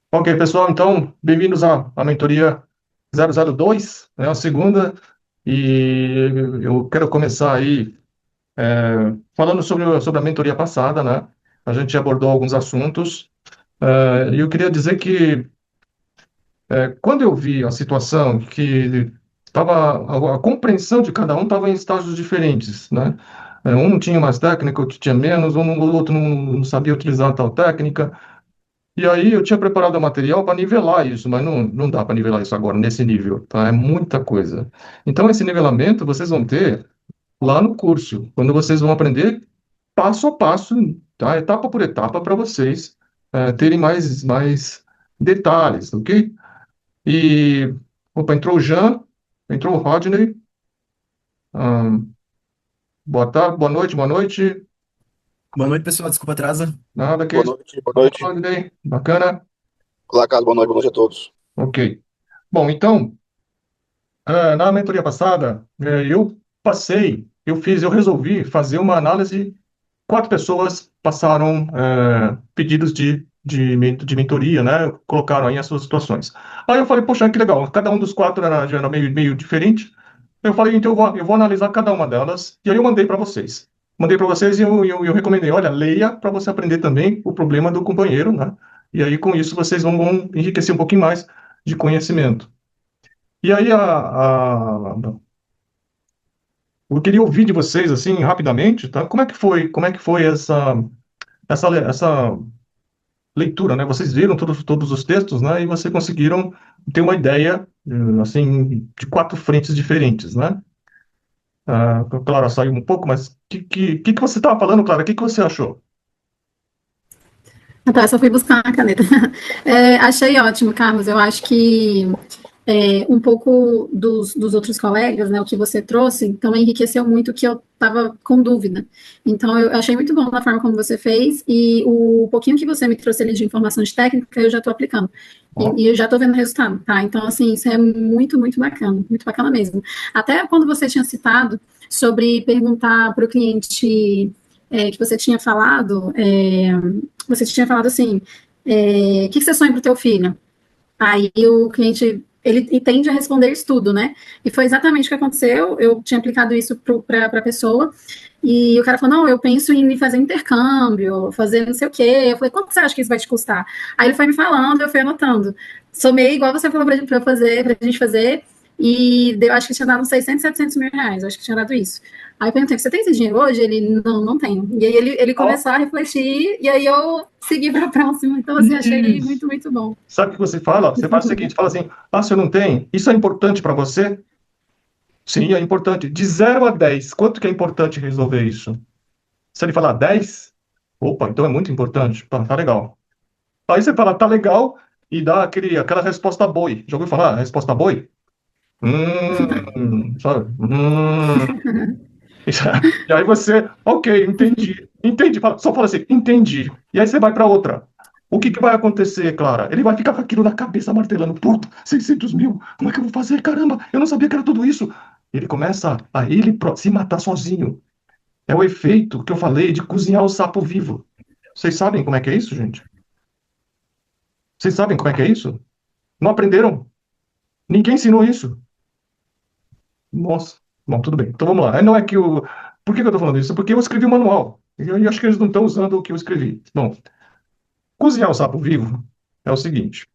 Ok, pessoal, então, bem-vindos à mentoria 002, né, a segunda, e eu quero começar aí falando sobre a mentoria passada, né? A gente abordou alguns assuntos, e eu queria dizer que quando eu vi a situação que a compreensão de cada um estava em estágios diferentes, né? Um tinha mais técnica, outro tinha menos, o outro não sabia utilizar tal técnica. E aí eu tinha preparado o material para nivelar isso, mas não dá para nivelar isso agora, nesse nível, tá? É muita coisa. Então, esse nivelamento vocês vão ter lá no curso, quando vocês vão aprender passo a passo, tá? Etapa por etapa, para vocês terem mais detalhes, ok? E, opa, entrou o Jean, entrou o Rodney, boa tarde, boa noite, boa noite. Boa noite, pessoal. Desculpa atrasa. Nada que Boa isso. noite, boa noite. Rodney, bacana, Olá, Carlos, boa noite a todos. ok. Bom, então, na mentoria passada, eu resolvi fazer uma análise. Quatro pessoas passaram pedidos de mentoria, né? Colocaram aí as suas situações. Aí eu falei, poxa, que legal, cada um dos quatro já era meio diferente. Eu falei, então eu vou analisar cada uma delas, e aí eu mandei para vocês. Mandei para vocês e eu recomendei, olha, leia para você aprender também o problema do companheiro, né? E aí com isso vocês vão enriquecer um pouquinho mais de conhecimento. E aí eu queria ouvir de vocês, assim, rapidamente, tá? Como é que foi essa leitura, né? Vocês viram todos os textos, né? E vocês conseguiram ter uma ideia, assim, de quatro frentes diferentes, né? Clara saiu um pouco, mas o que você estava falando, Clara? O que você achou? Ah, tá, só fui buscar uma caneta. Achei ótimo, Carlos. Eu acho que um pouco dos outros colegas, né, o que você trouxe, também enriqueceu muito o que eu estava com dúvida. Então, eu achei muito bom a forma como você fez e o pouquinho que você me trouxe ali de informação de técnica, eu já estou aplicando. Ó, E eu já estou vendo o resultado, tá? Então, assim, isso é muito bacana mesmo. Até quando você tinha citado sobre perguntar para o cliente que você tinha falado assim, o que você sonha para o teu filho? Aí o cliente, ele tende a responder isso tudo, né? E foi exatamente o que aconteceu, eu tinha aplicado isso para a pessoa, e o cara falou, não, eu penso em fazer intercâmbio, fazer não sei o quê. Eu falei, quanto você acha que isso vai te custar? Aí ele foi me falando, eu fui anotando. Somei igual você falou pra gente fazer, e eu acho que tinha dado uns 600, 700 mil reais, acho que tinha dado isso. Aí eu perguntei, você tem esse dinheiro hoje? Ele, não tenho. E aí ele ó, começou a refletir, e aí eu segui para a próxima. Então, assim, achei isso. muito bom. Sabe o que você fala? Você faz o seguinte, fala assim, se eu não tenho, isso é importante para você? Sim, é importante. De 0 a 10, quanto que é importante resolver isso? Se ele falar 10, opa, então é muito importante. Tá legal. Aí você fala, tá legal, e dá aquela resposta boi. Já ouviu falar? Resposta boi? Sabe? E aí você, ok, entendi, só fala assim, entendi. E aí você vai para outra. O que vai acontecer, Clara? Ele vai ficar com aquilo na cabeça, martelando, puta, 600 mil, como é que eu vou fazer? Caramba, eu não sabia que era tudo isso. Ele começa a se matar sozinho. É o efeito que eu falei de cozinhar o sapo vivo. Vocês sabem como é que é isso, gente? Vocês sabem como é que é isso? Não aprenderam? Ninguém ensinou isso. Nossa. Bom, tudo bem. Então vamos lá. Não é que o. Por que eu estou falando isso? Porque eu escrevi o manual. E eu acho que eles não estão usando o que eu escrevi. Bom, cozinhar o sapo vivo é o seguinte.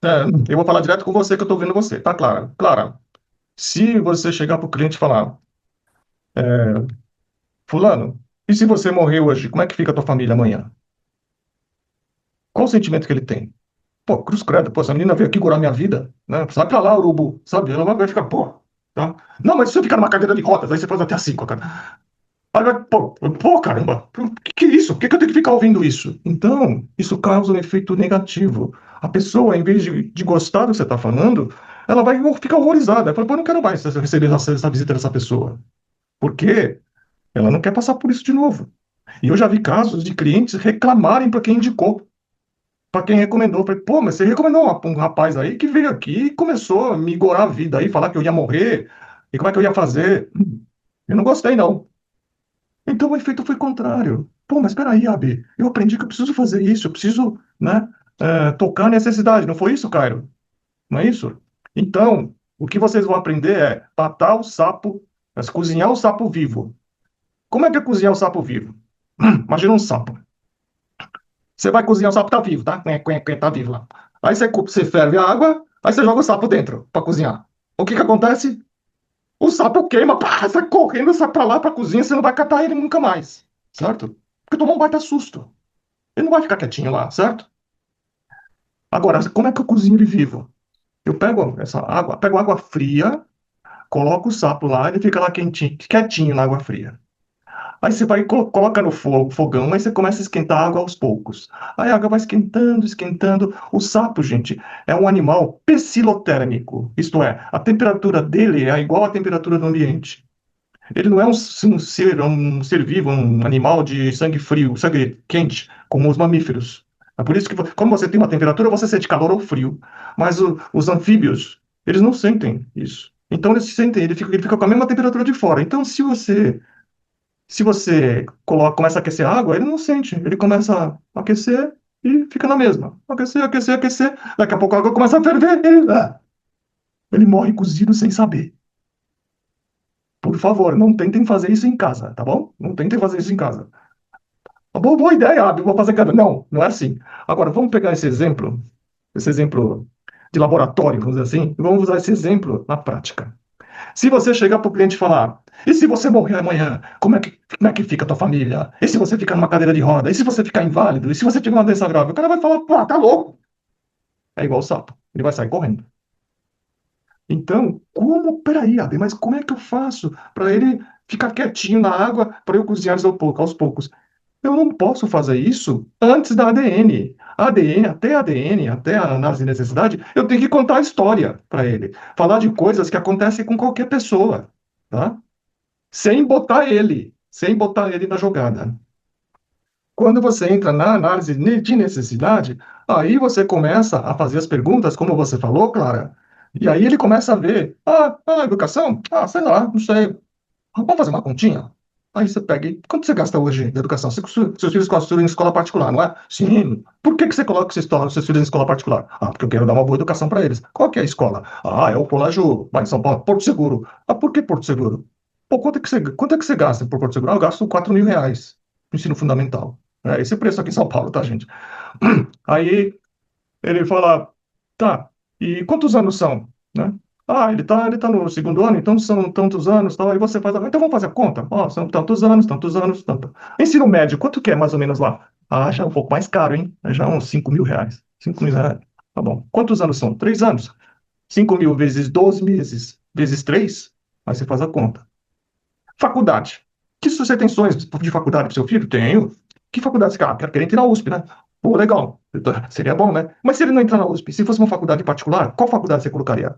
É, eu vou falar direto com você que eu estou vendo você, tá, Clara? Clara, se você chegar para o cliente e falar, Fulano, e se você morrer hoje, como é que fica a tua família amanhã? Qual o sentimento que ele tem? Pô, cruz credo, pô, essa menina veio aqui curar minha vida, né? Sai pra lá, urubu, sabe? Ela vai ficar, pô, tá? Não, mas se eu ficar numa cadeira de rodas, aí você faz até assim, cara. Aí vai, pô, caramba, que é isso? Por que eu tenho que ficar ouvindo isso? Então, isso causa um efeito negativo. A pessoa, em vez de gostar do que você está falando, ela vai ficar horrorizada. Ela fala, pô, eu não quero mais receber essa visita dessa pessoa. Porque ela não quer passar por isso de novo. E eu já vi casos de clientes reclamarem para quem indicou, para quem recomendou. Falei, pô, mas você recomendou um rapaz aí que veio aqui e começou a me igorar a vida aí, falar que eu ia morrer, e como é que eu ia fazer? Eu não gostei, não. Então o efeito foi contrário. Pô, mas peraí, Abi, eu aprendi que eu preciso fazer isso, eu preciso, né, tocar a necessidade. Não foi isso, Cairo? Não é isso? Então, o que vocês vão aprender é matar o sapo, cozinhar o sapo vivo. Como é que é cozinhar o sapo vivo? Imagina um sapo. Você vai cozinhar o sapo, tá vivo, tá? Tá vivo lá. Aí você ferve a água, aí você joga o sapo dentro para cozinhar. O que que acontece? O sapo queima, pá, sai correndo, sai pra lá pra cozinha, você não vai catar ele nunca mais, certo? Porque tomou um baita susto. Ele não vai ficar quietinho lá, certo? Agora, como é que eu cozinho ele vivo? Eu pego essa água, pego água fria, coloco o sapo lá, ele fica lá quentinho, quietinho na água fria. Aí você vai coloca no fogão, aí você começa a esquentar a água aos poucos. Aí a água vai esquentando, esquentando. O sapo, gente, é um animal pecilotérmico. Isto é, a temperatura dele é igual à temperatura do ambiente. Ele não é um ser vivo, um animal de sangue frio, sangue quente, como os mamíferos. É por isso que, quando você tem uma temperatura, você sente calor ou frio. Mas os anfíbios, eles não sentem isso. Então, eles sentem, ele fica com a mesma temperatura de fora. Então, se você começa a aquecer a água, ele não sente. Ele começa a aquecer e fica na mesma. Aquecer, aquecer, aquecer. Daqui a pouco a água começa a ferver. Ele morre cozido sem saber. Por favor, não tentem fazer isso em casa, tá bom? Não tentem fazer isso em casa. Uma boa ideia, Abel, vou fazer cada. Não, não é assim. Agora, vamos pegar esse exemplo de laboratório, vamos dizer assim, e vamos usar esse exemplo na prática. Se você chegar para o cliente e falar, e se você morrer amanhã, como é que fica a tua família? E se você ficar numa cadeira de roda? E se você ficar inválido? E se você tiver uma doença grave? O cara vai falar, pô, tá louco. É igual o sapo, ele vai sair correndo. Então, peraí, Abel, mas como é que eu faço para ele ficar quietinho na água para eu cozinhar aos poucos? Eu não posso fazer isso antes da ADN. Até a análise de necessidade, eu tenho que contar a história para ele. Falar de coisas que acontecem com qualquer pessoa, tá? Sem botar ele na jogada. Quando você entra na análise de necessidade, aí você começa a fazer as perguntas, como você falou, Clara, e aí ele começa a ver, educação? Sei lá, não sei. Vamos fazer uma continha? Aí você pega e quanto você gasta hoje de educação? Seus filhos estudam em escola particular, não é? Sim. Por que você coloca seus filhos em escola particular? Porque eu quero dar uma boa educação para eles. Qual que é a escola? É o Colégio, vai em São Paulo, Porto Seguro. Por que Porto Seguro? Pô, quanto é que você gasta por Porto Seguro? Eu gasto R$ 4.000 no ensino fundamental. É esse preço aqui em São Paulo, tá, gente? Aí ele fala, tá, e quantos anos são, né? Ele tá no segundo ano, então são tantos anos, tal. Aí você faz, então vamos fazer a conta. São tantos anos, tanto. Ensino médio, quanto que é mais ou menos lá? Já é um pouco mais caro, hein? Já é uns R$ 5.000. R$ 5.000. Tá bom. Quantos anos são? 3 anos. 5.000 vezes 12 meses, vezes 3. Aí você faz a conta. Faculdade. Que se você tem sonhos de faculdade para seu filho? Tenho. Que faculdade você quer? Quero querer entrar na USP, né? Pô, legal. Seria bom, né? Mas se ele não entrar na USP, se fosse uma faculdade particular, qual faculdade você colocaria?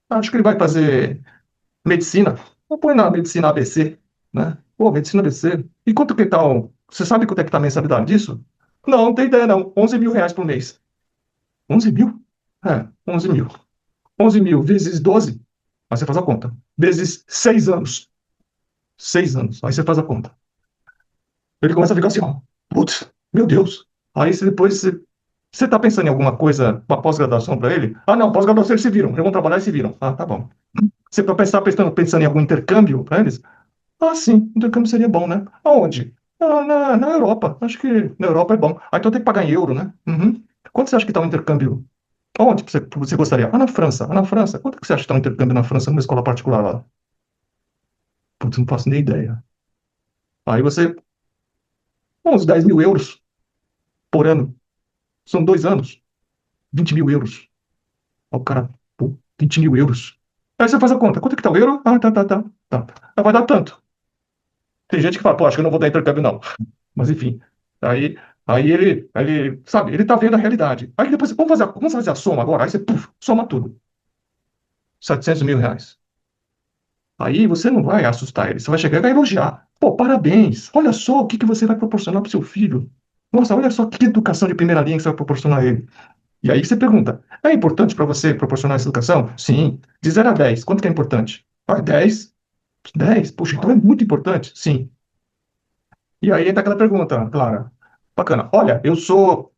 Acho que ele vai fazer medicina. Põe na medicina ABC, né? Pô, medicina ABC. E quanto que tá? Você sabe quanto é que tá a mensalidade disso? Não tem ideia, não. R$ 11.000 por mês. 11 mil? 11 mil. 11 mil vezes 12. Aí você faz a conta. Vezes 6 anos. 6 anos. Aí você faz a conta. Ele começa a ficar assim, ó. Putz, meu Deus. Aí você tá pensando em alguma coisa para pós-graduação para ele? Não, pós-graduação eles se viram. Eles vão trabalhar e se viram. Tá bom. Você está pensando em algum intercâmbio para eles? Sim, intercâmbio seria bom, né? Aonde? Na Europa. Acho que na Europa é bom. Então tem que pagar em euro, né? Uhum. Quanto você acha que está o intercâmbio? Onde você gostaria? Na França. Na França. Quanto que você acha que está o intercâmbio na França numa escola particular lá? Putz, não faço nem ideia. Aí você. Uns 10.000 euros por ano. São 2 anos. 20.000 euros. Ó, o cara, pô, 20.000 euros. Aí você faz a conta. Quanto que tá o euro? Tá. Vai dar tanto. Tem gente que fala, pô, acho que eu não vou dar intercâmbio, não. Mas enfim. Aí ele, sabe, ele tá vendo a realidade. Aí depois, vamos fazer a soma agora. Aí você, soma tudo. R$ 700.000. Aí você não vai assustar ele, você vai chegar e vai elogiar. Pô, parabéns. Olha só o que você vai proporcionar pro seu filho. Nossa, olha só que educação de primeira linha que você vai proporcionar a ele. E aí você pergunta, é importante para você proporcionar essa educação? Sim. De 0 a 10, quanto que é importante? 10. 10? Puxa, então é muito importante? Sim. E aí entra aquela pergunta, Clara. Bacana. Olha, eu sou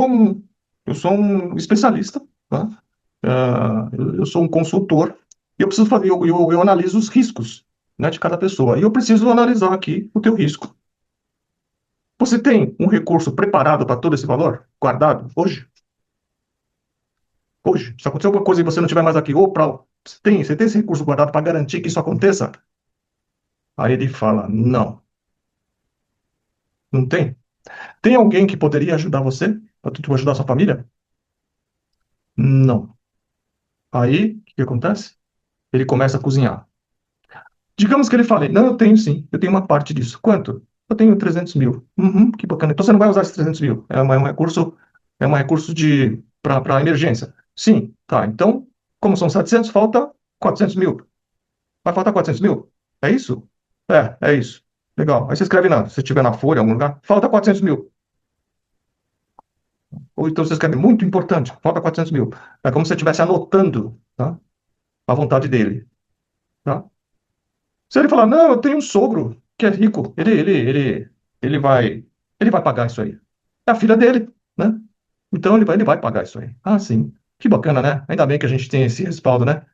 um especialista, tá? Eu sou um consultor e eu preciso fazer, eu analiso os riscos, né, de cada pessoa. E eu preciso analisar aqui o teu risco. Você tem um recurso preparado para todo esse valor? Guardado? Hoje? Hoje? Se acontecer alguma coisa e você não estiver mais aqui, ou para. Você tem esse recurso guardado para garantir que isso aconteça? Aí ele fala: não, não tem. Tem alguém que poderia ajudar você? Para tu ajudar a sua família? Não. Aí, o que acontece? Ele começa a cozinhar. Digamos que ele fale: não, eu tenho sim, eu tenho uma parte disso. Quanto? Eu tenho 300 mil. Uhum, que bacana. Então você não vai usar esses 300 mil. É um recurso para emergência. Sim, tá. Então, como são 700, falta 400 mil. Vai faltar 400 mil? É isso? É isso. Legal. Aí você escreve se estiver na folha, em algum lugar, falta 400 mil. Ou então você escreve muito importante, falta 400 mil. É como se você estivesse anotando, tá? A vontade dele, tá? Se ele falar: não, eu tenho um sogro que é rico, ele vai, ele vai pagar isso aí. É a filha dele, né? Então ele vai pagar isso aí. Ah, sim. Que bacana, né? Ainda bem que a gente tem esse respaldo, né?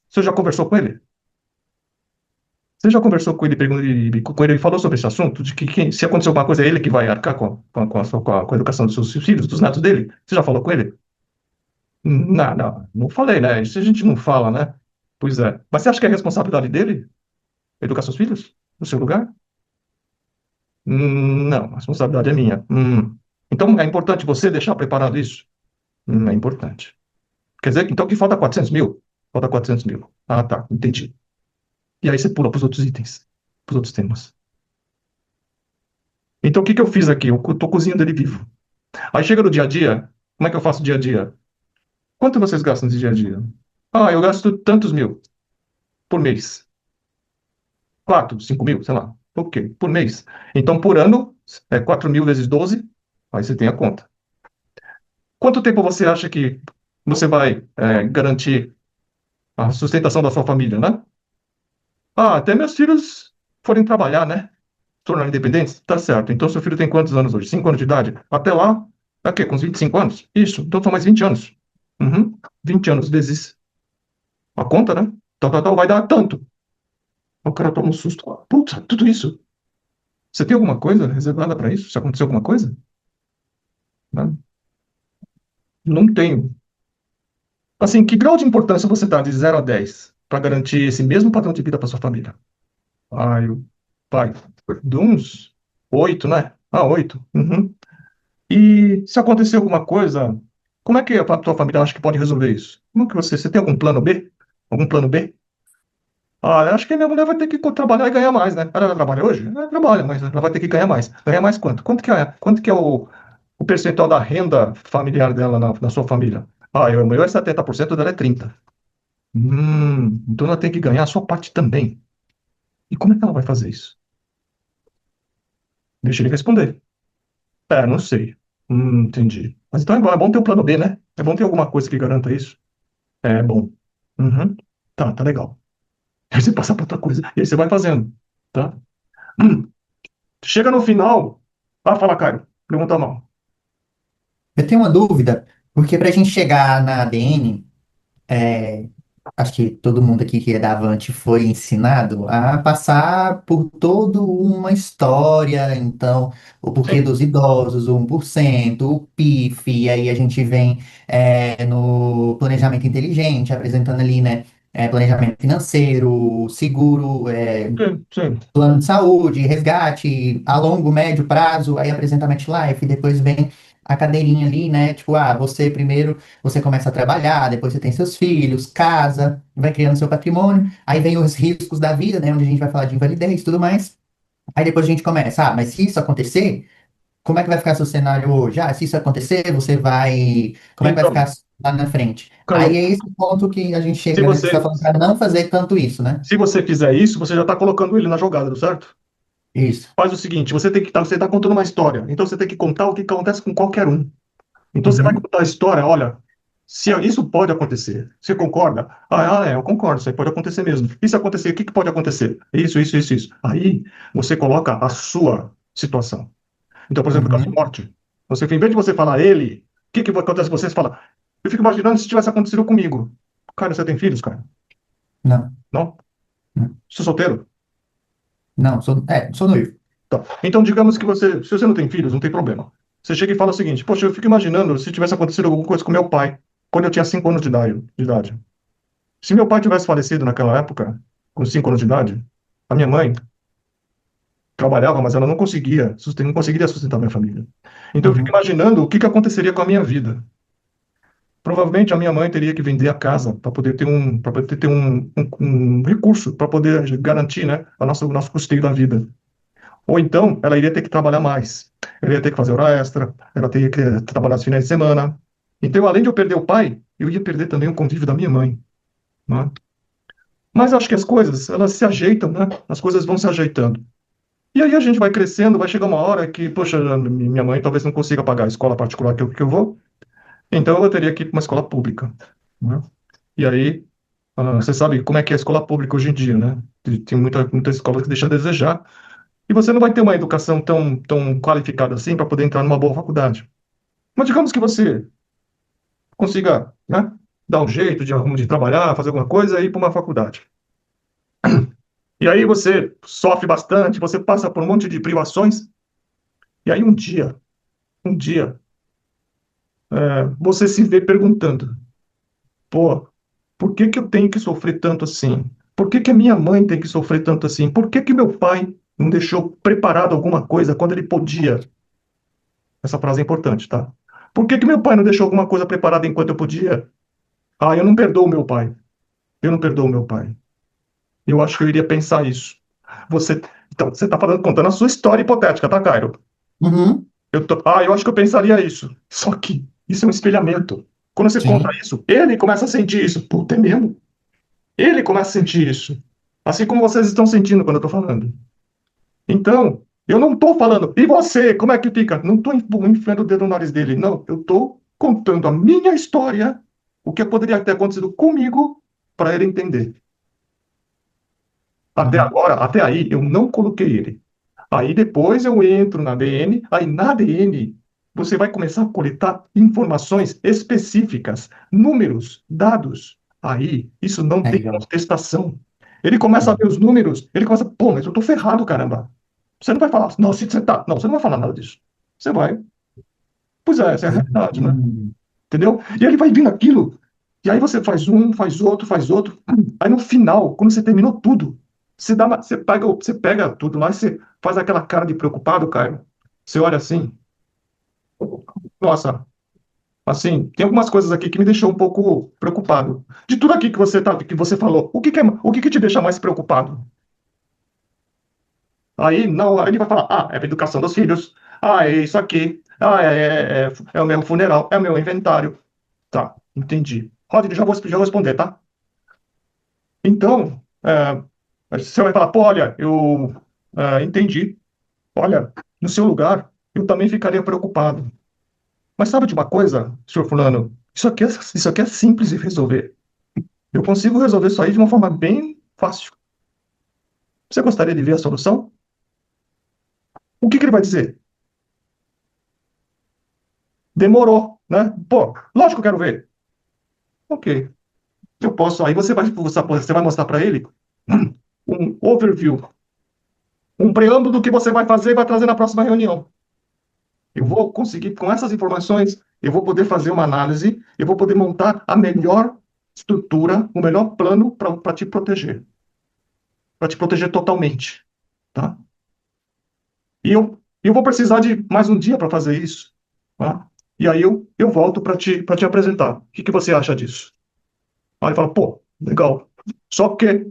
Você já conversou com ele? Você já conversou com ele, com ele e falou sobre esse assunto? De que se acontecer alguma coisa, é ele que vai arcar com a educação dos seus filhos, dos netos dele? Você já falou com ele? Não, não, não falei, né? Isso a gente não fala, né? Pois é. Mas você acha que é responsabilidade dele educar seus filhos no seu lugar? Não, a responsabilidade é minha. Então é importante você deixar preparado isso? É importante. Quer dizer, então que falta 400 mil? Falta 400 mil. Ah, tá, entendi. E aí você pula para os outros itens, para os outros temas. Então o que que eu fiz aqui? Eu estou cozinhando ele vivo. Aí chega no dia a dia, como é que eu faço dia a dia? Quanto vocês gastam de dia a dia? Ah, eu gasto tantos mil por mês. 4, 5 mil, sei lá. Ok, por mês. Então, por ano, 4 mil vezes 12, aí você tem a conta. Quanto tempo você acha que você vai garantir a sustentação da sua família, né? Ah, até meus filhos forem trabalhar, né? Se tornarem independentes? Tá certo. Então, seu filho tem quantos anos hoje? 5 anos de idade? Até lá, daqui, com uns 25 anos? Isso. Então, são mais 20 anos. Uhum. 20 anos vezes a conta, né? Tal, vai dar tanto. O cara toma um susto. Putz, tudo isso. Você tem alguma coisa reservada para isso? Se acontecer alguma coisa? Né? Não tenho. Assim, que grau de importância você dá de 0 a 10 para garantir esse mesmo padrão de vida para sua família? Ah, pai, de uns 8, né? Ah, 8. Uhum. E se acontecer alguma coisa, como é que a tua família acha que pode resolver isso? Como que você tem algum plano B? Algum plano B? Ah, eu acho que a minha mulher vai ter que trabalhar e ganhar mais, né? Ela trabalha hoje? Ela trabalha, mas ela vai ter que ganhar mais. Ganhar mais quanto? Quanto que é o percentual da renda familiar dela na sua família? Ah, o meu é 70%, dela é 30%. Então ela tem que ganhar a sua parte também. E como é que ela vai fazer isso? Deixa ele responder. Não sei. Entendi. Mas então é bom ter um plano B, né? É bom ter alguma coisa que garanta isso. É bom. Uhum. Tá legal. Aí você passa para outra coisa. E aí você vai fazendo, tá? Hum. Chega no final. Ah, fala, Caio. Levanta a mão. Eu tenho uma dúvida, porque para a gente chegar na ADN, é, acho que todo mundo aqui que é da Avante foi ensinado a passar por toda uma história, então, o porquê Sim. dos idosos, o 1%, o PIF, e aí a gente vem no planejamento inteligente, apresentando ali, né, planejamento financeiro, seguro, Sim. plano de saúde, resgate a longo, médio prazo, aí apresenta a MetLife, depois vem a cadeirinha ali, né? Tipo, você primeiro você começa a trabalhar, depois você tem seus filhos, casa, vai criando seu patrimônio, aí vem os riscos da vida, né? Onde a gente vai falar de invalidez e tudo mais. Aí depois a gente começa, mas se isso acontecer, como é que vai ficar seu cenário hoje? Se isso acontecer, você vai. Como é que vai ficar Então, lá na frente? Aí Caio, é esse ponto que a gente se chega, né? Que você está você, falando para não fazer tanto isso, né? se você fizer isso, você já está colocando ele na jogada, certo? Isso. Faz o seguinte, você está contando uma história, então você tem que contar o que acontece com qualquer um. Então você vai Uhum. contar a história, olha, se isso pode acontecer, você concorda? Eu concordo, isso aí pode acontecer mesmo. E se acontecer, o que que pode acontecer? Isso. Aí você coloca a sua situação. Então, por exemplo, caso de Uhum. morte, você, em vez de você falar ele, o que que acontece com você? Você fala, eu fico imaginando se tivesse acontecido comigo. Cara, você tem filhos, cara? Não, Não? não, Você é solteiro? não, sou noivo. Tá. Então, digamos que você, se você não tem filhos, não tem problema. Você chega e fala o seguinte, poxa, eu fico imaginando se tivesse acontecido alguma coisa com meu pai, quando eu tinha 5 anos de idade. Se meu pai tivesse falecido naquela época, com 5 anos de idade, a minha mãe trabalhava, mas ela não conseguiria sustentar minha família. Então, eu fico Uhum. imaginando o que que aconteceria com a minha vida. Provavelmente a minha mãe teria que vender a casa para poder ter um recurso para poder garantir, né, o nosso custeio da vida. Ou então ela iria ter que trabalhar mais. Ela ia ter que fazer hora extra, ela teria que trabalhar os finais de semana. Então, além de eu perder o pai, eu ia perder também o convívio da minha mãe, né? Mas acho que as coisas, elas se ajeitam, né? As coisas vão se ajeitando. E aí a gente vai crescendo, vai chegar uma hora que, poxa, minha mãe talvez não consiga pagar a escola particular que eu vou, então eu teria que ir para uma escola pública, né? E aí, você sabe como é que é a escola pública hoje em dia, né? Tem muita escola que deixa a desejar, e você não vai ter uma educação tão qualificada assim para poder entrar numa boa faculdade. Mas digamos que você consiga, né, dar um jeito de trabalhar, fazer alguma coisa e ir para uma faculdade. E aí você sofre bastante, você passa por um monte de privações, e aí um dia, você se vê perguntando, pô, por que que eu tenho que sofrer tanto assim? Por que que a minha mãe tem que sofrer tanto assim? Por que que meu pai não deixou preparado alguma coisa quando ele podia? Essa frase é importante, tá? Por que que meu pai não deixou alguma coisa preparada enquanto eu podia? Ah, eu não perdoo meu pai. Eu não perdoo meu pai. Eu acho que eu iria pensar isso. Você, então, você está falando, contando a sua história hipotética, tá, Cairo? Uhum. Eu acho que eu pensaria isso. Só que isso é um espelhamento. Quando você conta Sim. isso, ele começa a sentir isso. Puta, é mesmo? Ele começa a sentir isso. Assim como vocês estão sentindo quando eu estou falando. Então, eu não estou falando, e você, como é que fica? Não estou enfiando o dedo no nariz dele. Não, eu estou contando a minha história, o que poderia ter acontecido comigo, para ele entender. Até Uhum. agora, até aí, eu não coloquei ele. Aí depois eu entro na ADN, aí na ADN você vai começar a coletar informações específicas, números, dados. Aí isso não tem Legal. contestação. Ele começa a ver os números, ele começa, pô, mas eu tô ferrado, caramba. Você não vai falar, não, se você tá, não, você não vai falar nada disso. Você vai, pois é, essa é a realidade, né? Uhum. Entendeu? E ele vai vindo aquilo, e aí você faz um, faz outro, faz outro. Aí no final, quando você terminou tudo, você pega tudo lá e você faz aquela cara de preocupado, Caio. Você olha assim, nossa, assim, tem algumas coisas aqui que me deixou um pouco preocupado. De tudo aqui que você falou, o que que te deixa mais preocupado? Aí não, aí ele vai falar, ah, é a educação dos filhos, ah, é isso aqui, ah, é o meu funeral, é o meu inventário. Tá, entendi. Rodrigo, já vou responder, tá? Então, você vai falar, pô, olha, eu entendi. Olha, no seu lugar, eu também ficaria preocupado. Mas sabe de uma coisa, senhor fulano? Isso aqui é simples de resolver. Eu consigo resolver isso aí de uma forma bem fácil. Você gostaria de ver a solução? O que que ele vai dizer? Demorou, né? Pô, lógico que eu quero ver. Ok. Eu posso. Aí você vai mostrar para ele um overview, um preâmbulo do que você vai fazer e vai trazer na próxima reunião. Eu vou conseguir, com essas informações, eu vou poder fazer uma análise, eu vou poder montar a melhor estrutura, o melhor plano para te proteger totalmente, tá? E eu vou precisar de mais um dia para fazer isso, tá? E aí eu volto para te apresentar. O que que você acha disso? Aí ele fala, pô, legal. Só que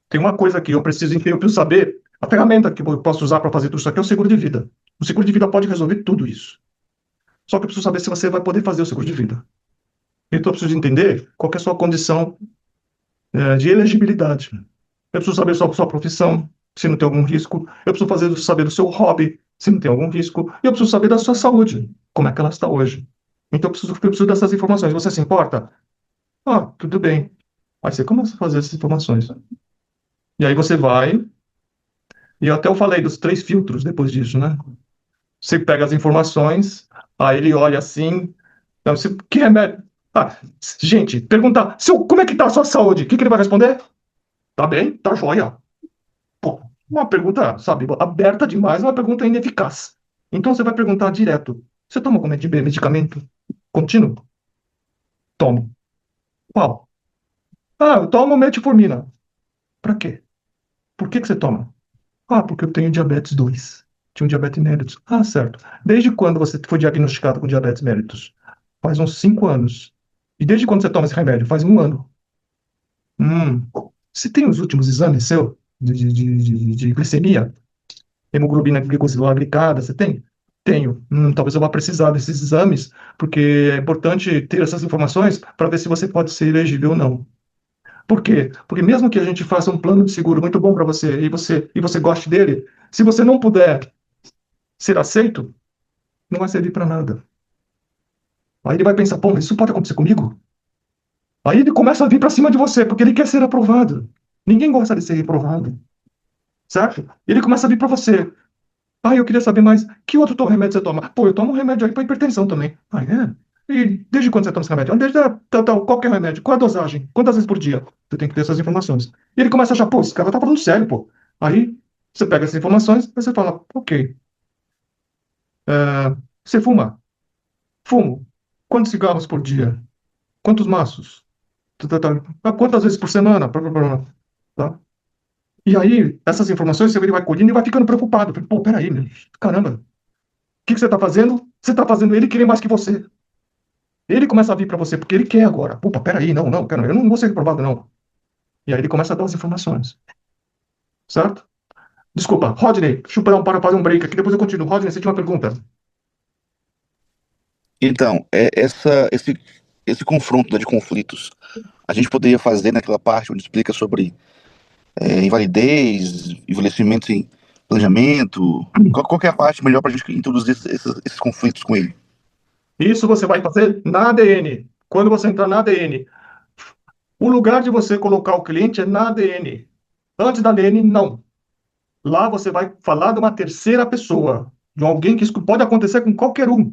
tem uma coisa aqui, eu preciso saber a ferramenta que eu posso usar para fazer tudo isso aqui é o seguro de vida. O seguro de vida pode resolver tudo isso. Só que eu preciso saber se você vai poder fazer o seguro de vida. Então, eu preciso entender qual que é a sua condição, de elegibilidade. Eu preciso saber sua profissão, se não tem algum risco. Eu preciso saber do seu hobby, se não tem algum risco. E eu preciso saber da sua saúde, como é que ela está hoje. Então, eu preciso dessas informações. Você se importa? Ah, tudo bem. Aí você começa a fazer essas informações. E aí você vai, E até eu falei dos 3 filtros depois disso, né? Você pega as informações, aí ele olha assim, não, que remédio? Ah, gente, perguntar, como é que tá a sua saúde? O que ele vai responder? Tá bem, tá joia. Pô, uma pergunta, sabe, aberta demais, uma pergunta ineficaz. Então você vai perguntar direto: você toma algum medicamento contínuo? Tomo. Qual? Ah, eu tomo metformina. Pra quê? Por que você toma? Ah, porque eu tenho diabetes 2. Tinha um diabetes mellitus. Ah, certo. Desde quando você foi diagnosticado com diabetes mellitus? Faz uns 5 anos. E desde quando você toma esse remédio? Faz 1 ano. Hum. Você tem os últimos exames seu de glicemia? Hemoglobina glicosilada glicada, você tem? Tenho. Talvez eu vá precisar desses exames, porque é importante ter essas informações para ver se você pode ser elegível ou não. Por quê? Porque mesmo que a gente faça um plano de seguro muito bom para você e você goste dele, se você não puder ser aceito, não vai servir para nada. Aí ele vai pensar, pô, mas isso pode acontecer comigo? Aí ele começa a vir para cima de você, porque ele quer ser aprovado. Ninguém gosta de ser reprovado, certo? Ele começa a vir para você. Ah, eu queria saber mais. Que outro remédio você toma? Pô, eu tomo um remédio aí para hipertensão também. Ah, é? E desde quando você toma esse remédio? Ah, desde qualquer remédio. Qual a dosagem? Quantas vezes por dia? Você tem que ter essas informações. E ele começa a achar, pô, esse cara tá falando sério, pô. Aí você pega essas informações e você fala, ok. Você fuma? Fumo. Quantos cigarros por dia? Quantos maços? Quantas vezes por semana? Tá? E aí, essas informações ele vai colhendo e vai ficando preocupado. Pô, peraí, meu. Caramba. O que você está fazendo? Você está fazendo ele querer mais que você. Ele começa a vir para você porque ele quer agora. Opa, peraí, não, não, cara, eu não vou ser reprovado, não. E aí ele começa a dar as informações. Certo? Desculpa, Rodney, deixa eu para fazer um break aqui, depois eu continuo. Rodney, você tinha uma pergunta? Então, esse confronto, né, de conflitos, a gente poderia fazer naquela parte onde explica sobre invalidez, envelhecimento em planejamento. Qual que é a parte melhor para a gente introduzir esses conflitos com ele? Isso você vai fazer na ADN. Quando você entrar na ADN, o lugar de você colocar o cliente é na ADN. Antes da ADN, não. Lá você vai falar de uma terceira pessoa, de alguém que isso pode acontecer com qualquer um.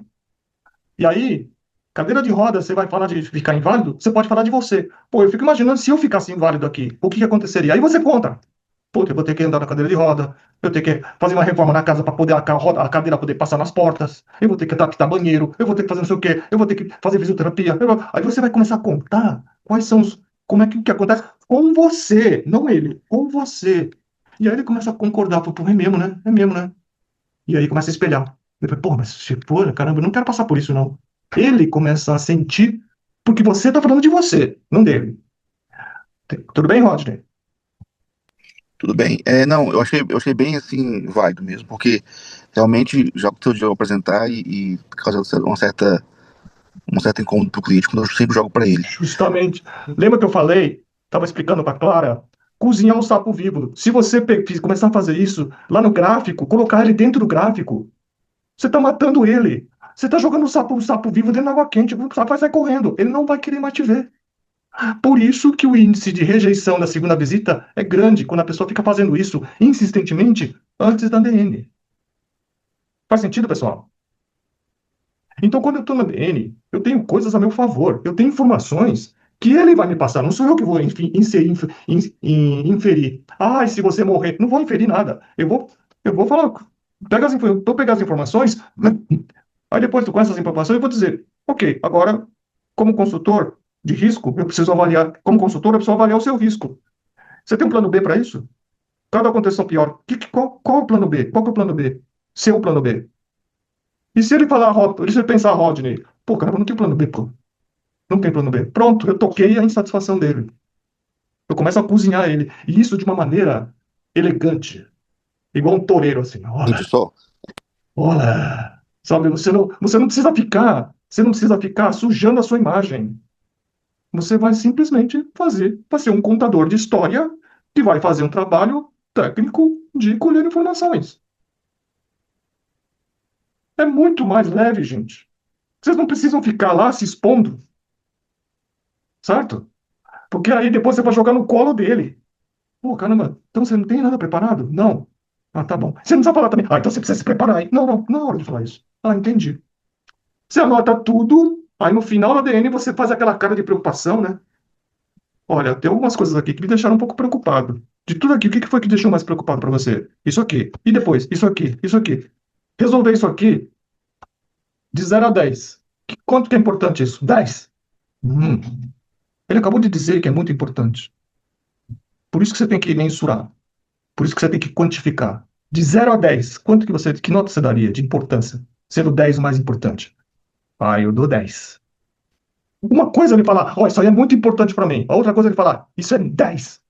E aí, cadeira de roda, você vai falar de ficar inválido? Você pode falar de você. Pô, eu fico imaginando se eu ficasse inválido aqui, o que que aconteceria? Aí você conta. Pô, eu vou ter que andar na cadeira de roda, eu tenho que fazer uma reforma na casa para poder a cadeira poder passar nas portas, eu vou ter que adaptar banheiro, eu vou ter que fazer não sei o quê, eu vou ter que fazer fisioterapia. Aí você vai começar a contar quais são como é que acontece com você, não ele, com você. E aí ele começa a concordar, pô, é mesmo, né? É mesmo, né? E aí começa a espelhar. Ele fala, pô, mas se for, caramba, eu não quero passar por isso, não. Ele começa a sentir, porque você está falando de você, não dele. Tudo bem, Rodney? Tudo bem. Não, eu achei bem assim, válido mesmo, porque realmente jogo todo dia eu apresentar e causa um certo incômodo pro cliente quando eu sempre jogo para ele. Justamente. Lembra que eu falei, estava explicando para Clara, cozinhar um sapo vivo. Se você começar a fazer isso lá no gráfico, colocar ele dentro do gráfico, você está matando ele. Você está jogando o sapo vivo dentro da água quente, o sapo vai sair correndo. Ele não vai querer mais te ver. Por isso que o índice de rejeição da segunda visita é grande quando a pessoa fica fazendo isso insistentemente antes da DN. Faz sentido, pessoal? Então, quando eu estou na DN, eu tenho coisas a meu favor, eu tenho informações que ele vai me passar, não sou eu que vou inferir. Ah, e se você morrer? Não vou inferir nada. Eu vou falar, vou pegar as informações, né? Aí depois, com essas informações, eu vou dizer, ok, agora, como consultor de risco, eu preciso avaliar, como consultor, eu preciso avaliar o seu risco. Você tem um plano B para isso? Caso aconteça pior, qual é o plano B? Qual que é o plano B? Seu plano B. E se ele falar, se ele pensar, Rodney, pô, cara, não tem plano B, pô. Não tem plano B. Pronto, eu toquei a insatisfação dele. Eu começo a cozinhar ele. E isso de uma maneira elegante. Igual um toureiro, assim. Gente, Olha, só. olha. Sabe, você não precisa ficar sujando a sua imagem. Você vai simplesmente vai ser um contador de história que vai fazer um trabalho técnico de colher informações. É muito mais leve, gente. Vocês não precisam ficar lá se expondo, certo? Porque aí depois você vai jogar no colo dele. Pô, caramba, então você não tem nada preparado? Não. Ah, tá bom. Você não precisa falar também. Ah, então você precisa se preparar aí. Não, não, não é hora de falar isso. Ah, entendi. Você anota tudo, aí no final da ADN você faz aquela cara de preocupação, né? Olha, tem algumas coisas aqui que me deixaram um pouco preocupado. De tudo aqui, o que que foi que deixou mais preocupado para você? Isso aqui. E depois, isso aqui, isso aqui. Resolver isso aqui de 0 a 10. Quanto que é importante isso? 10. Hum. Ele acabou de dizer que é muito importante. Por isso que você tem que mensurar. Por isso que você tem que quantificar. De 0 a 10, que nota você daria de importância? Sendo 10 o mais importante. Ah, eu dou 10. Uma coisa ele falar, ó, isso aí é muito importante para mim. A outra coisa ele falar, isso é 10.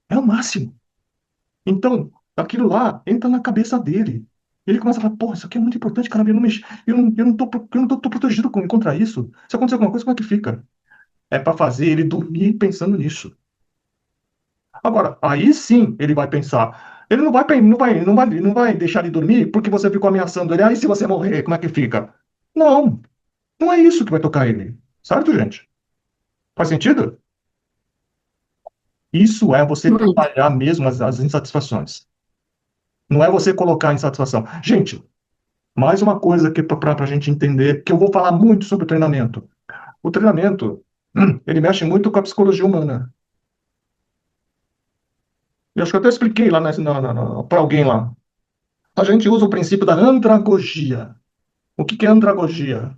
É o máximo. Então, aquilo lá entra na cabeça dele. Ele começa a falar, porra, isso aqui é muito importante, caramba, eu não tô protegido contra isso. Se acontecer alguma coisa, como é que fica? É para fazer ele dormir pensando nisso. Agora, aí sim ele vai pensar. Ele não vai deixar ele dormir porque você ficou ameaçando ele. Aí se você morrer, como é que fica? Não, não é isso que vai tocar ele. Certo, gente? Faz sentido? Isso é você Muito. trabalhar mesmo as insatisfações. Não é você colocar insatisfação. Gente, mais uma coisa que para a gente entender, que eu vou falar muito sobre o treinamento. O treinamento, ele mexe muito com a psicologia humana. Eu acho que eu até expliquei lá para alguém lá. A gente usa o princípio da andragogia. O que é andragogia?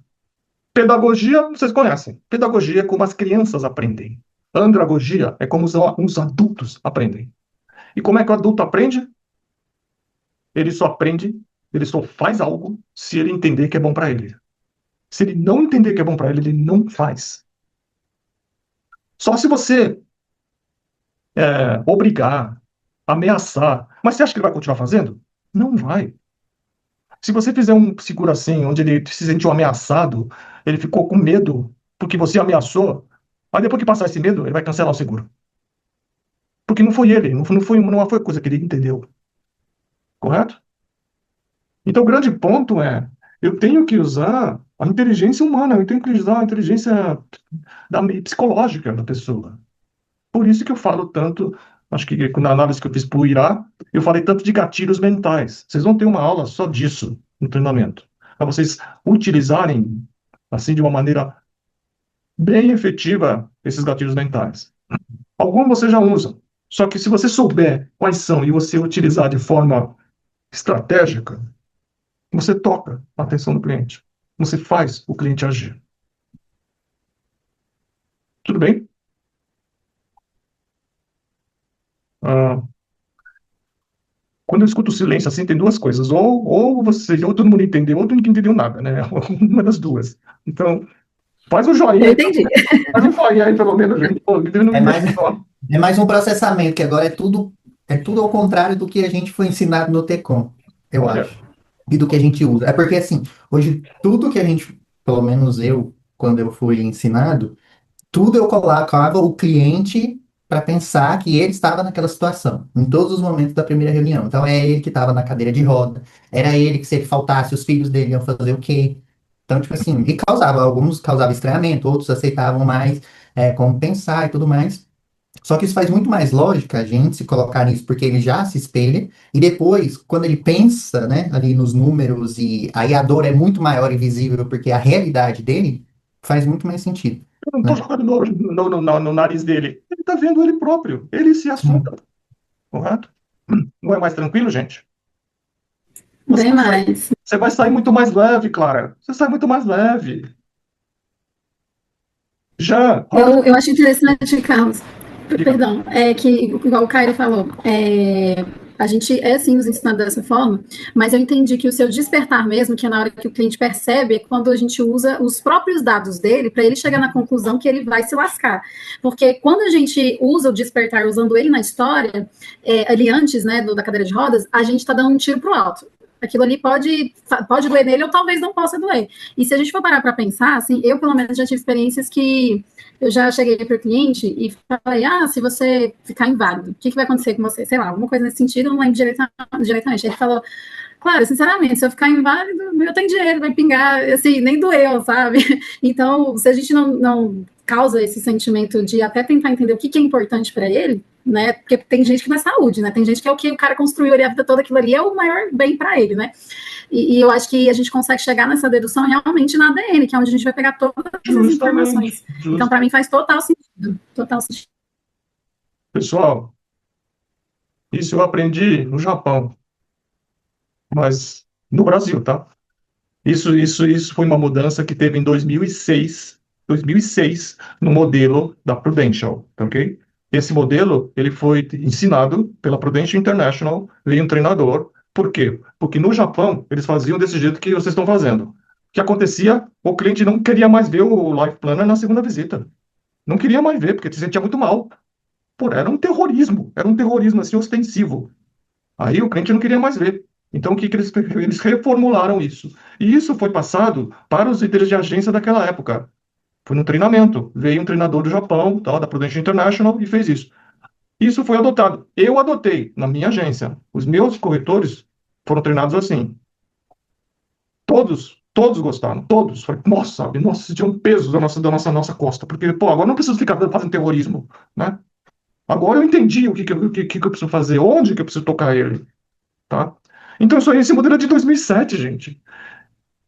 Pedagogia, vocês conhecem. Pedagogia é como as crianças aprendem. Andragogia é como os adultos aprendem. E como é que o adulto aprende? Ele só aprende, ele só faz algo se ele entender que é bom para ele. Se ele não entender que é bom para ele não faz. Só se você obrigar, ameaçar. Mas você acha que ele vai continuar fazendo? Não vai. Se você fizer um seguro assim, onde ele se sentiu ameaçado, ele ficou com medo porque você ameaçou, aí depois que passar esse medo, ele vai cancelar o seguro. Porque não foi ele, não foi coisa que ele entendeu. Correto? Então o grande ponto é, eu tenho que usar a inteligência humana, eu tenho que usar a inteligência psicológica da pessoa. Por isso que eu falo tanto, acho que na análise que eu fiz para o Irá, eu falei tanto de gatilhos mentais. Vocês vão ter uma aula só disso no treinamento, para vocês utilizarem, assim, de uma maneira bem efetiva, esses gatilhos mentais. Alguns você já usa, só que se você souber quais são e você utilizar de forma estratégica, você toca a atenção do cliente. Você faz o cliente agir. Tudo bem? Ah, quando eu escuto silêncio assim, tem duas coisas. Ou todo mundo entendeu, ou ninguém entendeu nada, né? Uma das duas. Então, faz um joinha Eu aí, entendi. faz um joinha aí, pelo menos, gente. Pô, não É me mais, deixa só. é mais um processamento, que agora é tudo ao contrário do que a gente foi ensinado no TECOM, eu Olha, acho. E do que a gente usa. É porque, assim, hoje, tudo que a gente, pelo menos eu, quando eu fui ensinado, tudo eu colocava o cliente para pensar que ele estava naquela situação, em todos os momentos da primeira reunião. Então, é ele que estava na cadeira de roda, era ele que, se ele faltasse, os filhos dele iam fazer o quê? Então, tipo assim, e alguns causavam estranhamento, outros aceitavam mais, como pensar e tudo mais. Só que isso faz muito mais lógica a gente se colocar nisso, porque ele já se espelha, e depois, quando ele pensa, né, ali nos números, e aí a dor é muito maior e visível, porque a realidade dele faz muito mais sentido, eu não estou né? jogando no nariz dele. Ele está vendo ele próprio. Ele se assusta, Sim. correto? Não é mais tranquilo, gente? Você Bem vai sair, mais. você vai sair muito mais leve, Clara. Você sai muito mais leve. Já, Eu acho interessante, Carlos, diga. perdão, que, igual o Caio falou, a gente é sim nos ensinando dessa forma, mas eu entendi que o seu despertar mesmo, que é na hora que o cliente percebe, é quando a gente usa os próprios dados dele para ele chegar na conclusão que ele vai se lascar. Porque quando a gente usa o despertar usando ele na história, ali antes, né, da cadeira de rodas, a gente está dando um tiro pro alto. Aquilo ali pode doer nele ou talvez não possa doer. E se a gente for parar para pensar, assim, eu pelo menos já tive experiências que eu já cheguei para o cliente e falei, se você ficar inválido, o que vai acontecer com você? Sei lá, alguma coisa nesse sentido, eu não lembro diretamente. Ele falou, claro, sinceramente, se eu ficar inválido, eu tenho dinheiro, vai pingar, assim, nem doeu, sabe? Então, se a gente não causa esse sentimento de até tentar entender o que é importante para ele, né? Porque tem gente que não é saúde, né? Tem gente que é o que o cara construiu ali a vida toda, aquilo ali é o maior bem para ele, né? E eu acho que a gente consegue chegar nessa dedução realmente na ADN, que é onde a gente vai pegar todas as informações. Justamente, Então, para mim, faz total sentido. Total sentido. pessoal, isso eu aprendi no Japão, mas no Brasil, tá? Isso foi uma mudança que teve em 2006, no modelo da Prudential, tá ok? Esse modelo, ele foi ensinado pela Prudential International, veio um treinador. Por quê? Porque no Japão, eles faziam desse jeito que vocês estão fazendo. O que acontecia? O cliente não queria mais ver o Life Planner na segunda visita. Não queria mais ver, porque se sentia muito mal. Pô, era um terrorismo assim ostensivo. Aí o cliente não queria mais ver. Então, o que que eles reformularam isso? E isso foi passado para os líderes de agência daquela época. Foi no treinamento. Veio um treinador do Japão, tal, da Prudential International, e fez isso. Isso foi adotado. Eu adotei na minha agência. Os meus corretores foram treinados assim. Todos gostaram, todos. Falei, nossa, sabe, nossa, isso tinha um peso da nossa costa. Porque, pô, agora não preciso ficar fazendo terrorismo, né? Agora eu entendi o que eu preciso fazer, onde que eu preciso tocar ele, tá? Então, esse modelo é de 2007, gente.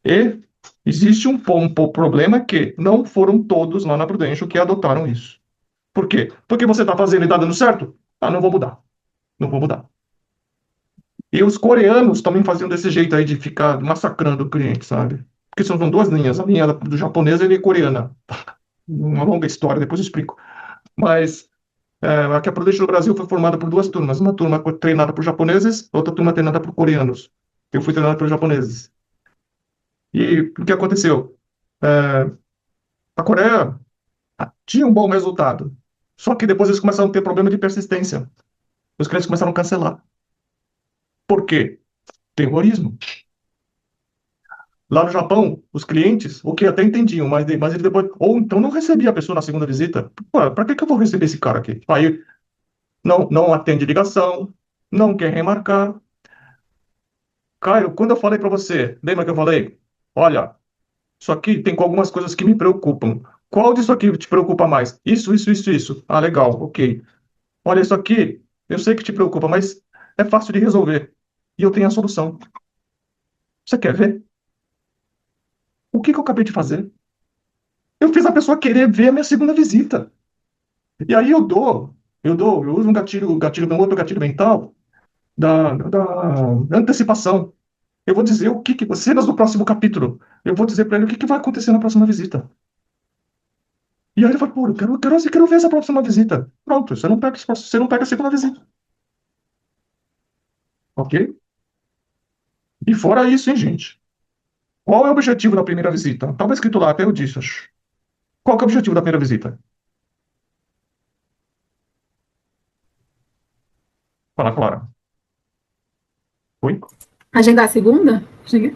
E existe um problema que não foram todos lá na Prudential que adotaram isso. Por quê? Porque você está fazendo e está dando certo? Ah, não vou mudar. Não vou mudar. E os coreanos também faziam desse jeito aí de ficar massacrando o cliente, sabe? Porque são duas linhas, a linha do japonês e a coreana. Uma longa história, depois eu explico. Mas aqui a Prudential do Brasil foi formada por duas turmas. Uma turma treinada por japoneses, outra turma treinada por coreanos. Eu fui treinado por japoneses. E o que aconteceu? É, a Coreia tinha um bom resultado. Só que depois eles começaram a ter problema de persistência. Os clientes começaram a cancelar. Por quê? Terrorismo. Lá no Japão, os clientes, o que até entendiam, mas ele depois. Ou então não recebia a pessoa na segunda visita. Para que eu vou receber esse cara aqui? Aí não atende ligação, não quer remarcar. Caio, quando eu falei para você, lembra que eu falei? Olha, isso aqui tem algumas coisas que me preocupam. Qual disso aqui te preocupa mais? Isso. Ah, legal, ok. Olha, isso aqui, eu sei que te preocupa, mas é fácil de resolver. E eu tenho a solução. Você quer ver? O que que eu acabei de fazer? Eu fiz a pessoa querer ver a minha segunda visita. E aí eu uso um outro gatilho mental da antecipação. Eu vou dizer o que que, cenas do próximo capítulo. Eu vou dizer para ele o que que vai acontecer na próxima visita. E aí ele fala, pô, eu quero ver essa próxima visita. Pronto, você não pega a segunda visita. Ok? E fora isso, hein, gente? Qual é o objetivo da primeira visita? Estava escrito lá, até eu disse, acho. Qual que é o objetivo da primeira visita? Fala, Clara. Oi? Agendar a segunda?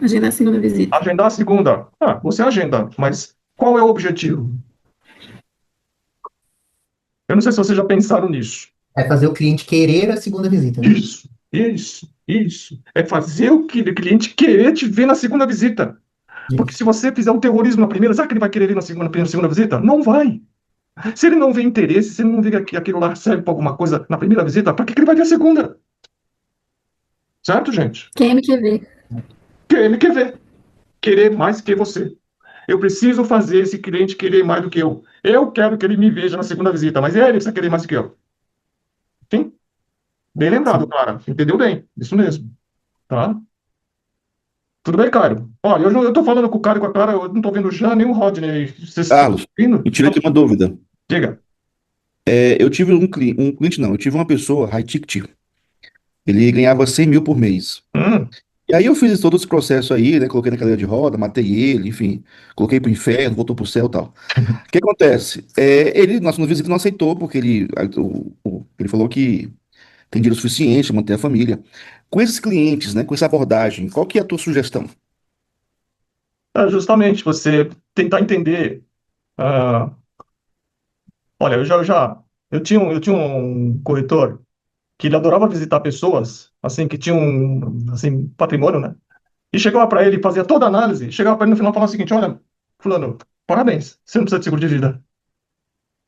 Agendar a segunda visita. Agendar a segunda. Ah, você agenda, mas qual é o objetivo? Eu não sei se vocês já pensaram nisso. É fazer o cliente querer a segunda visita, né? Isso. É fazer o cliente querer te ver na segunda visita. Porque se você fizer um terrorismo na primeira, será que ele vai querer ir na segunda visita? Não vai. Se ele não vê interesse, se ele não vê que aquilo lá serve para alguma coisa na primeira visita, para que ele vai ver a segunda? Certo, gente? Quem me quer ver? Que ele quer ver. Querer mais que você. Eu preciso fazer esse cliente querer mais do que eu. Eu quero que ele me veja na segunda visita, mas ele precisa querer mais do que eu. Sim? Bem lembrado, Clara. Entendeu bem? Isso mesmo. Tá? Tudo bem, Caio? Olha, eu tô falando com o Caio e com a Clara, eu não tô vendo o Jean nem o Rodney. Vocês estão Carlos, ouvindo? eu tive aqui uma dúvida. Diga. Eu tive um cliente, não, eu tive uma pessoa, high ticket, ele ganhava 100 mil por mês. Hum, E aí eu fiz todo esse processo aí, né? Coloquei na cadeira de roda, matei ele, enfim, coloquei pro inferno, voltou pro céu e tal. O que acontece? Ele, na segunda visita, não aceitou, porque ele falou que tem dinheiro suficiente para manter a família. Com esses clientes, né? Com essa abordagem, qual que é a tua sugestão? justamente, você tentar entender. ah, olha, eu tinha um corretor que ele adorava visitar pessoas, assim, que tinham, assim, patrimônio, né? E chegava para ele, fazia toda a análise, chegava para ele no final e falava o seguinte: olha, fulano, parabéns, você não precisa de seguro de vida.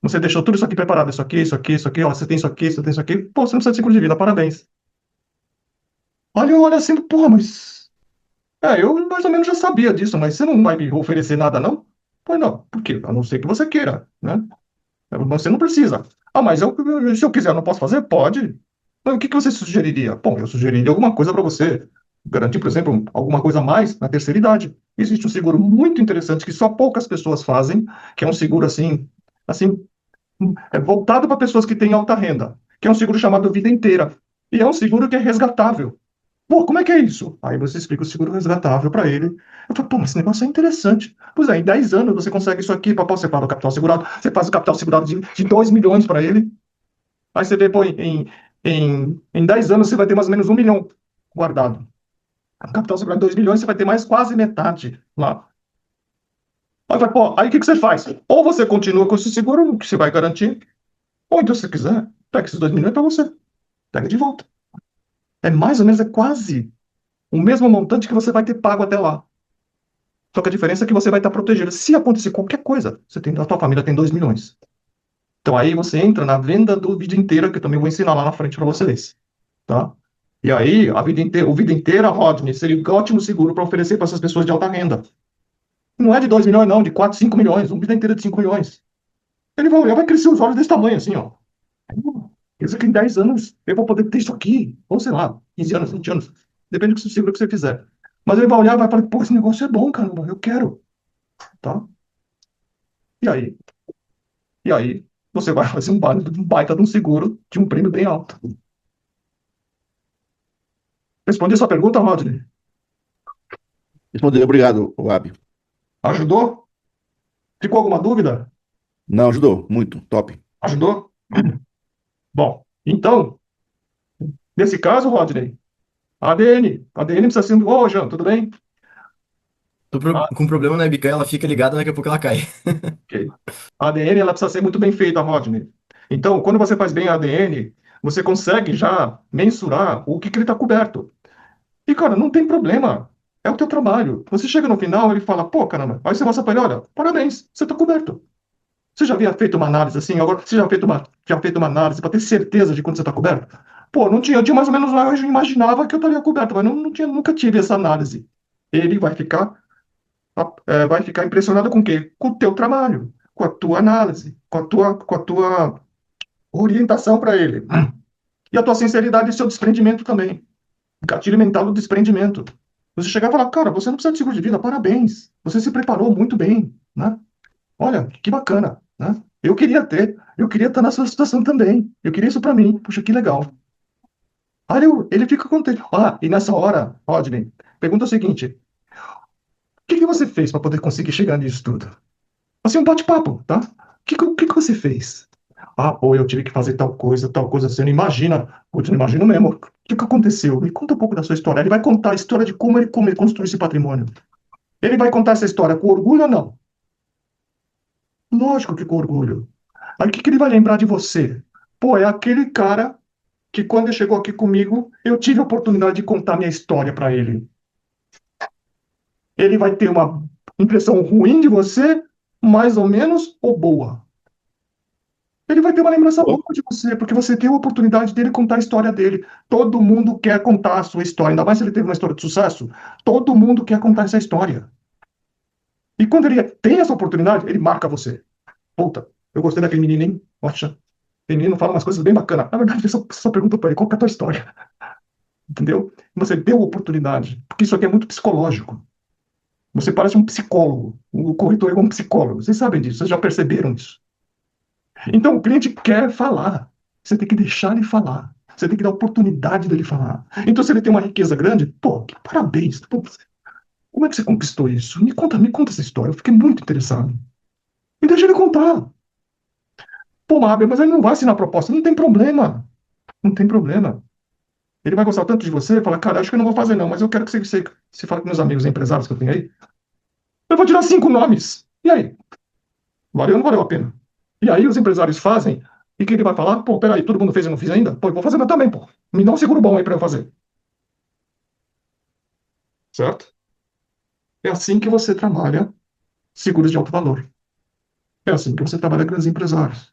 Você deixou tudo isso aqui preparado, isso aqui, isso aqui, isso aqui, ó, você tem isso aqui, você tem isso aqui. Pô, você não precisa de seguro de vida, parabéns. Olha, eu olho assim, porra, mas. Eu mais ou menos já sabia disso, mas você não vai me oferecer nada, não? Pois não, por quê? A não ser que você queira, né? Você não precisa. Ah, mas se eu quiser, eu não posso fazer? Pode. Então, o que que você sugeriria? Bom, eu sugeriria alguma coisa para você. Garantir, por exemplo, alguma coisa a mais na terceira idade. Existe um seguro muito interessante que só poucas pessoas fazem, que é um seguro assim, voltado para pessoas que têm alta renda, que é um seguro chamado Vida Inteira. E é um seguro que é resgatável. Pô, como é que é isso? Aí você explica o seguro resgatável para ele. Eu falo, pô, mas esse negócio é interessante. Pois é, em 10 anos você consegue isso aqui, papai, você fala o capital segurado, você faz o capital segurado de 2 milhões para ele. Aí você vê, pô, em 10 anos você vai ter mais ou menos 1 milhão guardado. O capital segurado de 2 milhões, você vai ter mais quase metade lá. Aí, vai, pô, aí o que que você faz? Ou você continua com esse seguro, que você vai garantir, ou então, se você quiser, pega esses 2 milhões para você. Pega de volta. É mais ou menos, é quase o mesmo montante que você vai ter pago até lá. Só que a diferença é que você vai estar protegido. Se acontecer qualquer coisa, a tua família tem 2 milhões. Então aí você entra na venda do Vida Inteira, que eu também vou ensinar lá na frente para vocês. Tá? E aí, o Vida Inteira, Rodney, seria um ótimo seguro para oferecer para essas pessoas de alta renda. Não é de 2 milhões, não, de 4, 5 milhões. Um Vida Inteira de 5 milhões. Ele vai crescer os olhos desse tamanho, assim, ó. Quer dizer que em 10 anos eu vou poder ter isso aqui. Ou sei lá, 15 anos, 20 anos. Depende do seguro que você fizer. Mas ele vai olhar e vai falar, pô, esse negócio é bom, caramba, eu quero. Tá? E aí? E aí, você vai fazer um baita de um seguro de um prêmio bem alto. Respondi a sua pergunta, Rodney? Respondeu, obrigado, Wab. Ajudou? Ficou alguma dúvida? Não, ajudou, muito, top. Ajudou? Bom, então, nesse caso, Rodney, ADN precisa ser. Ô, Jean, tudo bem? Tô Ah, com problema na webcam, ela fica ligada, daqui a pouco ela cai. ok. A ADN ela precisa ser muito bem feita, Rodney. Então, quando você faz bem a ADN, você consegue já mensurar o que ele está coberto. E, cara, não tem problema. É o teu trabalho. Você chega no final, ele fala, pô, caramba. Aí você mostra pra ele, olha, parabéns, você está coberto. Você já havia feito uma análise assim? Agora, você já feito uma análise para ter certeza de quando você está coberto? Pô, não tinha, eu tinha mais ou menos, eu imaginava que eu estaria coberto, mas não tinha, nunca tive essa análise. Ele vai ficar impressionado com o quê? Com o teu trabalho, com a tua análise, com a tua orientação para ele. E a tua sinceridade e seu desprendimento também. Gatilho mental do desprendimento. Você chegar e falar, cara, você não precisa de seguro de vida, parabéns. Você se preparou muito bem, né? Olha, que bacana, né? Eu queria estar na sua situação também. Eu queria isso para mim. Puxa, que legal. Aí ele fica contente. Ah, e nessa hora, Rodney, pergunta o seguinte: o que que você fez para poder conseguir chegar nisso tudo? Assim, um bate-papo, tá? O que que você fez? Ah, pô, eu tive que fazer tal coisa. Você não imagina. Putz, não imagino mesmo. O que que aconteceu? Me conta um pouco da sua história. Ele vai contar a história de como ele construiu esse patrimônio. Ele vai contar essa história com orgulho ou não? Lógico que com orgulho. Aí o que que ele vai lembrar de você? Pô, é aquele cara que quando ele chegou aqui comigo, eu tive a oportunidade de contar minha história para ele. Ele vai ter uma impressão ruim de você, mais ou menos, ou boa. Ele vai ter uma lembrança boa de você, porque você tem a oportunidade dele contar a história dele. Todo mundo quer contar a sua história, ainda mais se ele teve uma história de sucesso. Todo mundo quer contar essa história. E quando ele tem essa oportunidade, ele marca você. Puta, eu gostei daquele menino, hein? Poxa, o menino fala umas coisas bem bacanas. Na verdade, eu só pergunto para ele, qual que é a tua história? Entendeu? Você deu oportunidade, porque isso aqui é muito psicológico. Você parece um psicólogo. O corretor é um psicólogo. Vocês sabem disso, vocês já perceberam isso. Então, o cliente quer falar. Você tem que deixar ele falar. Você tem que dar oportunidade dele falar. Então, se ele tem uma riqueza grande, pô, parabéns. Pô, como é que você conquistou isso? Me conta essa história. Eu fiquei muito interessado. E deixa ele contar. Pô, Mábia, mas ele não vai assinar a proposta. Não tem problema. Não tem problema. Ele vai gostar tanto de você, fala, cara, acho que eu não vou fazer não, mas eu quero que você fale com meus amigos empresários que eu tenho aí. Eu vou tirar 5 nomes. E aí? Valeu ou não valeu a pena? E aí os empresários fazem, e que ele vai falar, pô, peraí, todo mundo fez e eu não fiz ainda? Pô, eu vou fazer eu também, pô. Me dá um seguro bom aí pra eu fazer. Certo? É assim que você trabalha seguros de alto valor. É assim que você trabalha com grandes empresários.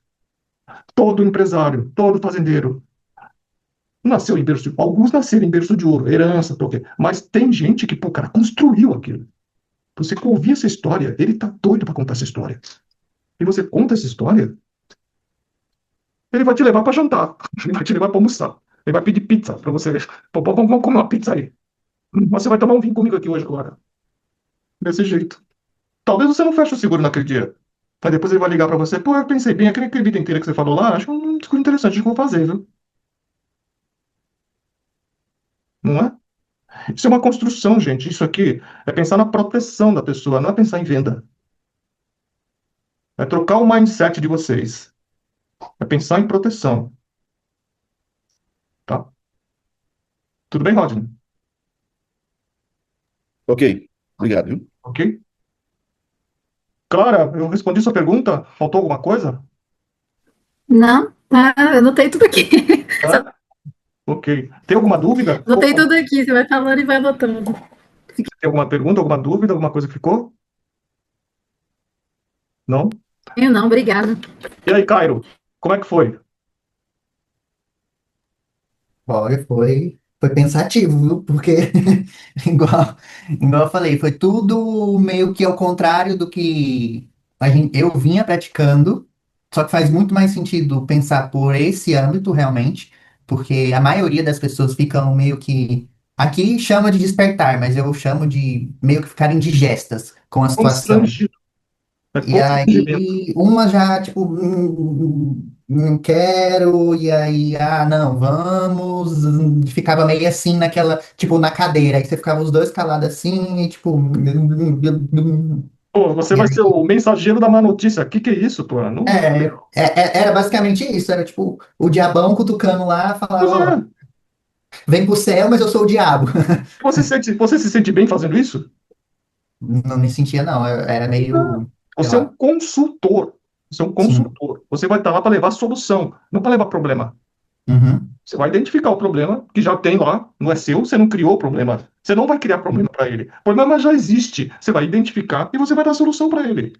Todo empresário, todo fazendeiro nasceu em berço de... Alguns nasceram em berço de ouro, herança, tal, quê. Mas tem gente que, pô, cara, construiu aquilo. Você que ouvir essa história, ele tá doido para contar essa história. E você conta essa história, ele vai te levar para jantar, ele vai te levar para almoçar, ele vai pedir pizza para você. Pô, vamos comer uma pizza aí. Você vai tomar um vinho comigo aqui hoje agora. Desse jeito. Talvez você não feche o seguro naquele dia. Mas depois ele vai ligar para você. Pô, eu pensei bem, aquele vida inteira que você falou lá, acho um discurso interessante, acho que eu vou fazer, viu? Não é? Isso é uma construção, gente. Isso aqui é pensar na proteção da pessoa, não é pensar em venda. É trocar o mindset de vocês. É pensar em proteção. Tá? Tudo bem, Rodney? Ok, obrigado, viu? Ok? Clara, eu respondi sua pergunta? Faltou alguma coisa? Não, tá, eu anotei tudo aqui. Tá? Ok. Tem alguma dúvida? Anotei tudo aqui, você vai falando e vai anotando. Tem alguma pergunta, alguma dúvida, alguma coisa que ficou? Não? Eu não, obrigada. E aí, Cairo, como é que foi? Olha, foi pensativo, viu? Porque, igual eu falei, foi tudo meio que ao contrário do que eu vinha praticando, só que faz muito mais sentido pensar por esse âmbito, realmente, porque a maioria das pessoas ficam meio que. Aqui chama de despertar, mas eu chamo de meio que ficarem indigestas com a situação. Constrangido. É E constrangimento. aí, uma já, tipo, não quero, e aí, não, vamos. Ficava meio assim naquela, tipo, na cadeira. Aí você ficava os dois calados assim, e tipo. Pô, você E vai ser aí, o mensageiro da má notícia. O que que é isso, pô? Não, era basicamente isso. Era tipo, o diabão cutucando lá, falava, ó, não. vem pro céu, mas eu sou o diabo. Você se sente bem fazendo isso? Não me sentia, não. Eu era meio, sei Você é um lá, consultor. Você é um sim. consultor. Você vai estar lá para levar solução, não para levar problema. Uhum. Você vai identificar o problema que já tem lá, não é seu, você não criou o problema. Você não vai criar problema para ele. O problema já existe. Você vai identificar e você vai dar a solução para ele.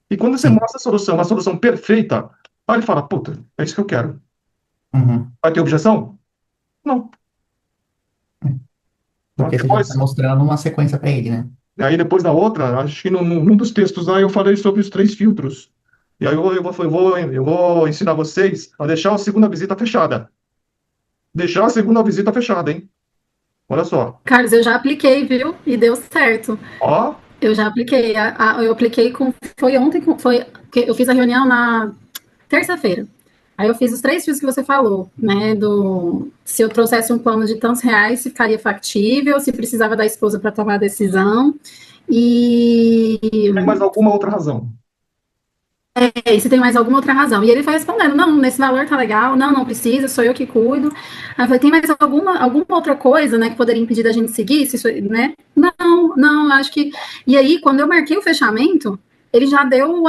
E quando você Sim. mostra a solução perfeita, aí ele fala: puta, é isso que eu quero. Uhum. Vai ter objeção? Não. Tá? Porque você já está Depois, mostrando uma sequência para ele, né? aí depois da outra, acho que num dos textos lá eu falei sobre os 3 filtros. E aí eu vou ensinar vocês a deixar a segunda visita fechada. Deixar a segunda visita fechada, hein? Olha só. Carlos, eu já apliquei, viu? E deu certo. Ó, Eu já apliquei. Eu apliquei com. Foi ontem, eu fiz a reunião na terça-feira. Aí eu fiz os 3 fios que você falou, né? Se eu trouxesse um plano de tantos reais, se ficaria factível, se precisava da esposa para tomar a decisão. E tem mais alguma outra razão? e se tem mais alguma outra razão. E ele foi respondendo: não, nesse valor tá legal, não, não precisa, sou eu que cuido. Aí eu falei: tem mais alguma outra coisa, né, que poderia impedir da gente seguir? Se isso, né? Não, acho que. E aí, quando eu marquei o fechamento, ele já deu o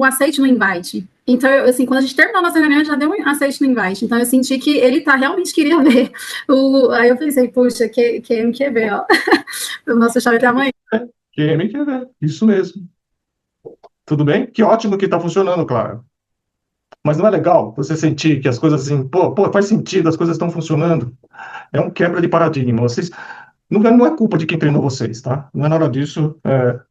aceite no invite. Então, assim, quando a gente terminou a nossa reunião, ele já deu um aceite no invite. Então, eu senti que ele realmente queria ver. Aí eu pensei: puxa, que quer ver, ó. O nosso chave até amanhã. Quem quer ver? Isso mesmo. Tudo bem? Que ótimo que está funcionando, claro. Mas não é legal você sentir que as coisas assim, pô, faz sentido, as coisas estão funcionando. É um quebra de paradigma. Vocês, não é culpa de quem treinou vocês, tá? Não é nada disso.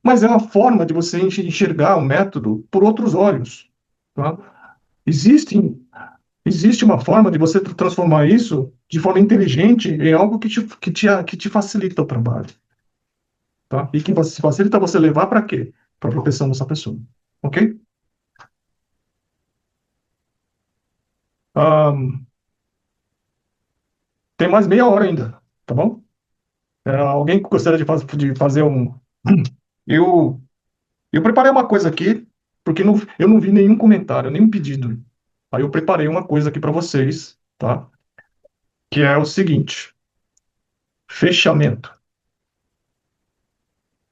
Mas é uma forma de você enxergar o método por outros olhos, tá? Existe, existe uma forma de você transformar isso de forma inteligente em algo que te facilita o trabalho, tá? E que facilita você levar para quê? Para a proteção dessa pessoa, ok? Ahn, tem mais meia hora ainda, tá bom? Alguém gostaria de fazer um. Eu, eu preparei uma coisa aqui, porque eu não vi nenhum comentário, nenhum pedido. Aí eu preparei uma coisa aqui para vocês, tá? Que é o seguinte: fechamento.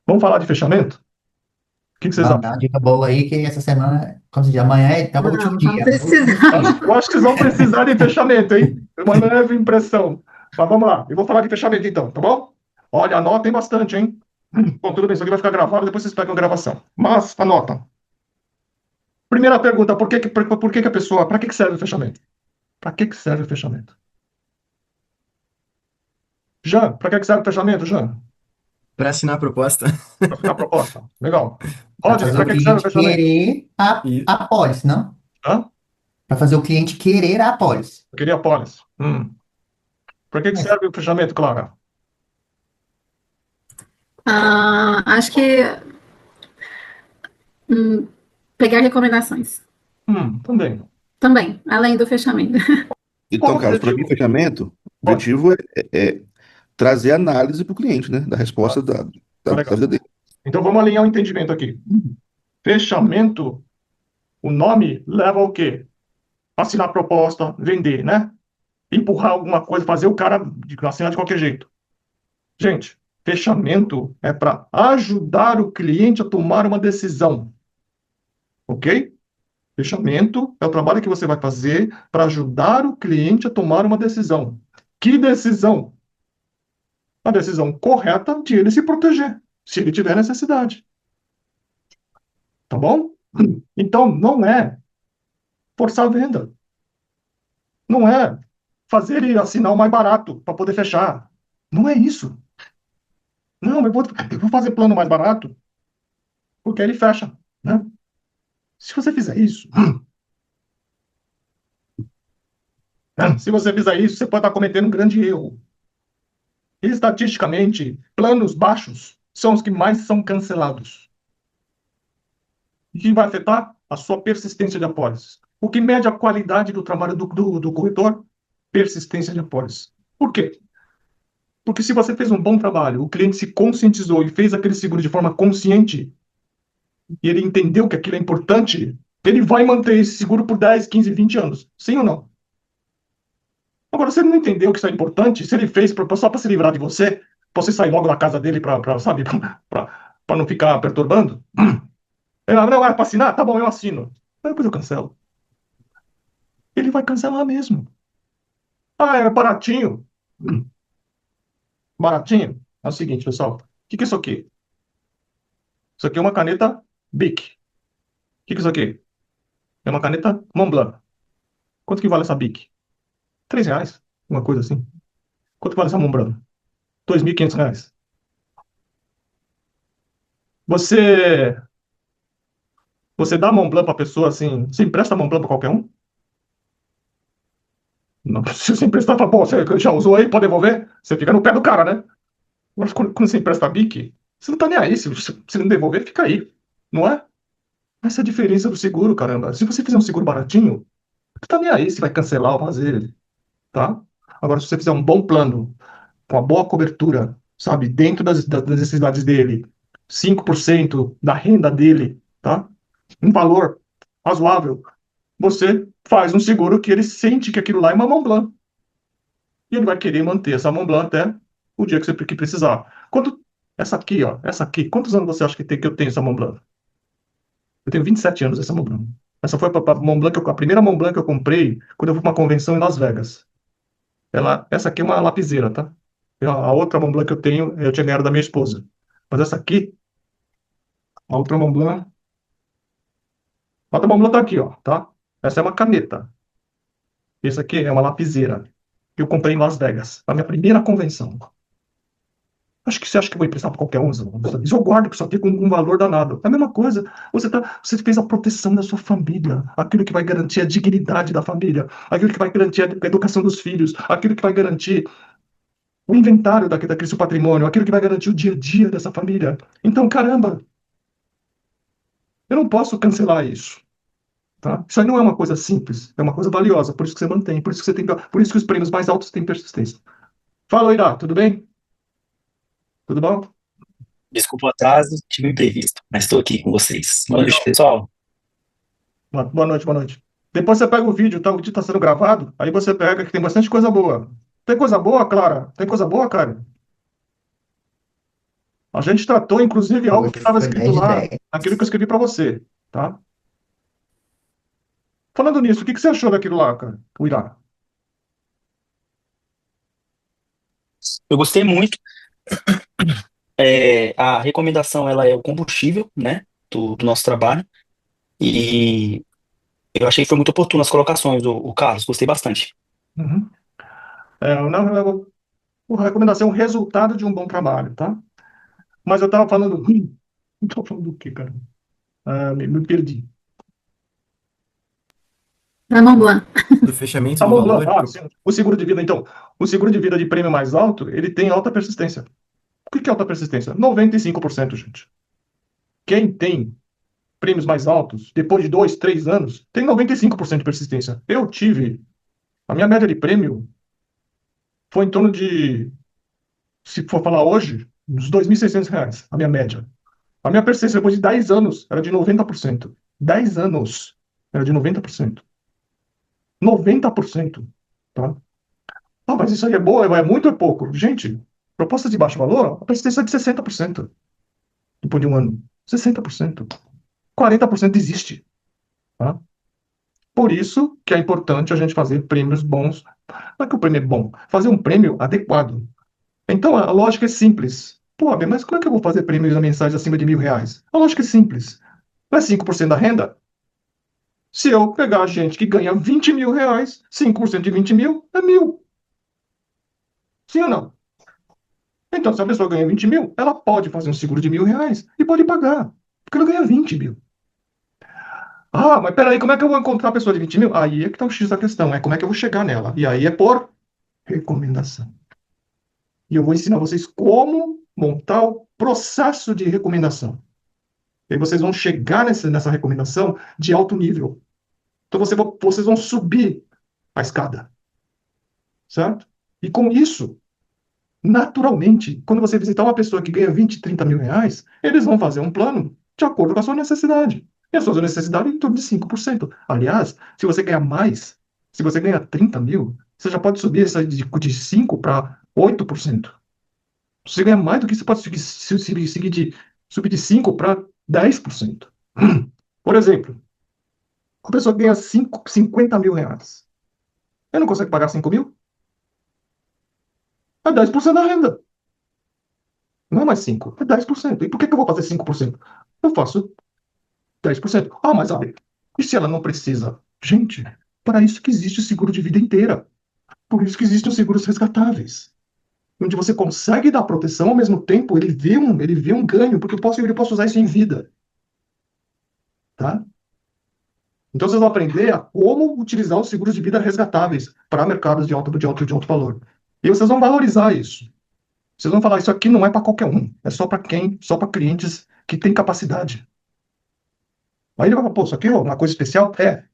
Vamos falar de fechamento? O que que vocês Vamos dar acham? uma dica boa aí, que essa semana, como se diz, amanhã é o último Não dia. precisa. Eu acho que vocês vão precisar de fechamento, hein? Uma leve impressão. Mas vamos lá, eu vou falar de fechamento então, tá bom? Olha, anotem bastante, hein? Bom, tudo bem, isso aqui vai ficar gravado, depois vocês pegam a gravação. Mas anota. Primeira pergunta, por que que a pessoa, para que serve o fechamento? Para que serve o fechamento? Jean, para que serve o fechamento, Jean? Para assinar a proposta. Para assinar a proposta. Legal. Para Rodney, fazer para o que serve o cliente fechamento? querer E a apólice, não? Hã? Para fazer o cliente querer a apólice. Eu queria pólice. Para que Mas serve o fechamento, Clara? Acho que pegar recomendações Também. também, além do fechamento. Qual Então, o Carlos, para mim, objetivo? fechamento, o Pode. objetivo é trazer análise para o cliente, né? Da resposta Tá da legal. vida dele. Então vamos alinhar o entendimento aqui. Fechamento, o nome leva ao quê? Assinar a proposta, vender, né? Empurrar alguma coisa, fazer o cara assinar de qualquer jeito. Gente, fechamento é para ajudar o cliente a tomar uma decisão, ok? Fechamento é o trabalho que você vai fazer para ajudar o cliente a tomar uma decisão. Que decisão? A decisão correta de ele se proteger, se ele tiver necessidade. Tá bom? Então, não é forçar a venda. Não é fazer ele assinar o mais barato para poder fechar. Não é isso. Não, eu vou fazer plano mais barato porque aí ele fecha, né? Se você fizer isso, se você fizer isso, você pode estar cometendo um grande erro. Estatisticamente, planos baixos são os que mais são cancelados. E que vai afetar a sua persistência de apólices. O que mede a qualidade do trabalho do corretor? Persistência de apólices. Por quê? Porque se você fez um bom trabalho, o cliente se conscientizou e fez aquele seguro de forma consciente, e ele entendeu que aquilo é importante, ele vai manter esse seguro por 10, 15, 20 anos. Sim ou não? Agora, se ele não entendeu que isso é importante, se ele fez só para se livrar de você, pra você sair logo da casa dele sabe, para não ficar perturbando, não, é para assinar? Tá bom, eu assino. Mas depois eu cancelo. Ele vai cancelar mesmo. Ah, é baratinho. Baratinho? É o seguinte, pessoal. O que é isso aqui? Isso aqui é uma caneta Bic. O que é isso aqui? É uma caneta Montblanc. Quanto que vale essa Bic? R$ 3. Uma coisa assim. Quanto vale essa Montblanc? R$ 2.500. Você, você dá Montblanc pra pessoa assim, você empresta Montblanc pra qualquer um? Não, se você emprestar, fala, pô, você já usou aí, pode devolver? Você fica no pé do cara, né? Mas quando você empresta a Bic, você não tá nem aí. Se não devolver, fica aí. Não é? Essa é a diferença do seguro, caramba. Se você fizer um seguro baratinho, tu tá nem aí se vai cancelar ou fazer, tá? Agora, se você fizer um bom plano, com uma boa cobertura, sabe, dentro das necessidades dele, 5% da renda dele, tá? Um valor razoável, você faz um seguro que ele sente que aquilo lá é uma Mont Blanc. E ele vai querer manter essa Mont Blanc até o dia que você precisar. Essa aqui, ó, essa aqui, quantos anos você acha que eu tenho essa Mont Blanc? Eu tenho 27 anos essa Mont Blanc. Essa foi a Mont Blanc, a primeira Mont Blanc que eu comprei quando eu fui para uma convenção em Las Vegas. Essa aqui é uma lapiseira, tá? A outra Mont Blanc que eu tenho, eu tinha ganhado da minha esposa. Mas essa aqui, a outra Mont Blanc, a outra Mont Blanc tá aqui, ó, tá? Essa é uma caneta. Essa aqui é uma lapiseira que eu comprei em Las Vegas, na minha primeira convenção. Acho que você acha que eu vou emprestar para qualquer um? Isso eu guardo, que isso aqui com um valor danado. É a mesma coisa. Você fez a proteção da sua família, aquilo que vai garantir a dignidade da família, aquilo que vai garantir a educação dos filhos, aquilo que vai garantir o inventário daquele seu patrimônio, aquilo que vai garantir o dia a dia dessa família. Então, caramba, eu não posso cancelar isso. Tá? Isso aí não é uma coisa simples, é uma coisa valiosa, por isso que você mantém, por isso que você tem, por isso que os prêmios mais altos têm persistência. Fala, Irá, tudo bem? Tudo bom? Desculpa o atraso, tive um imprevisto, mas estou aqui com vocês. Boa noite, Legal. pessoal. Boa noite, boa noite. Depois você pega o vídeo, tá? O vídeo está sendo gravado, aí você pega que tem bastante coisa boa. Tem coisa boa, Clara? Tem coisa boa, cara? A gente tratou, inclusive, algo que estava foi escrito 10 de lá, 10. aquilo que eu escrevi para você, tá? Falando nisso, o que você achou daquilo lá, cara? O Irá? Eu gostei muito. A recomendação ela é o combustível, né, do nosso trabalho. E eu achei que foi muito oportuno as colocações, o Carlos, gostei bastante. Uhum. A recomendação é um resultado de um bom trabalho, tá? Mas eu estava falando. Não estou falando do quê, cara? Me perdi. Ramon Blanc. Do fechamento Tá do bom, Blanc. valor. Sim. O seguro de vida, então. O seguro de vida de prêmio mais alto, ele tem alta persistência. O que é alta persistência? 95%, gente. Quem tem prêmios mais altos, depois de 2, 3 anos, tem 95% de persistência. Eu tive. A minha média de prêmio foi em torno de, se for falar hoje, uns R$ 2.600, a minha média. A minha persistência depois de 10 anos era de 90%. 10 anos era de 90%. 90%. Tá? Ah, mas isso aí é boa, é muito ou é pouco? Gente, proposta de baixo valor, a persistência é de 60% depois de um ano. 60%. 40% desiste. Tá? Por isso que é importante a gente fazer prêmios bons. Não é que o prêmio é bom, fazer um prêmio adequado. Então a lógica é simples. Pô, Abel, mas como é que eu vou fazer prêmios mensais acima de R$ 1.000? A lógica é simples. Não é 5% da renda? Se eu pegar gente que ganha R$ 20.000, 5% de 20 mil é 1.000. Sim ou não? Então, se a pessoa ganha 20 mil, ela pode fazer um seguro de R$ 1.000 e pode pagar, porque ela ganha 20 mil. Ah, mas peraí, como é que eu vou encontrar a pessoa de 20 mil? Aí é que tá o X da questão, é como é que eu vou chegar nela. E aí é por recomendação. E eu vou ensinar vocês como montar o processo de recomendação. E aí vocês vão chegar nessa recomendação de alto nível. Então vocês vão subir a escada, certo? E com isso, naturalmente, quando você visitar uma pessoa que ganha 20, 30 mil reais, eles vão fazer um plano de acordo com a sua necessidade. E a sua necessidade é em torno de 5%. Aliás, se você ganhar mais, se você ganhar 30 mil, você já pode subir essa de 5 para 8%. Se você ganhar mais do que isso, você pode subir de 5 para 10%. Por exemplo, uma pessoa ganha 50 mil reais. Ele não consegue pagar 5 mil? É 10% da renda. Não é mais 5, é 10%. E por que eu vou fazer 5%? Eu faço 10%. Ah, mas olha, e se ela não precisa? Gente, para isso que existe o seguro de vida inteira. Por isso que existem os seguros resgatáveis. Onde você consegue dar proteção, ao mesmo tempo ele vê um ganho, porque eu posso usar isso em vida. Tá? Então vocês vão aprender a como utilizar os seguros de vida resgatáveis para mercados de alto valor. E vocês vão valorizar isso. Vocês vão falar, isso aqui não é para qualquer um. É só para clientes que têm capacidade. Aí ele vai falar, pô, isso aqui é uma coisa especial? É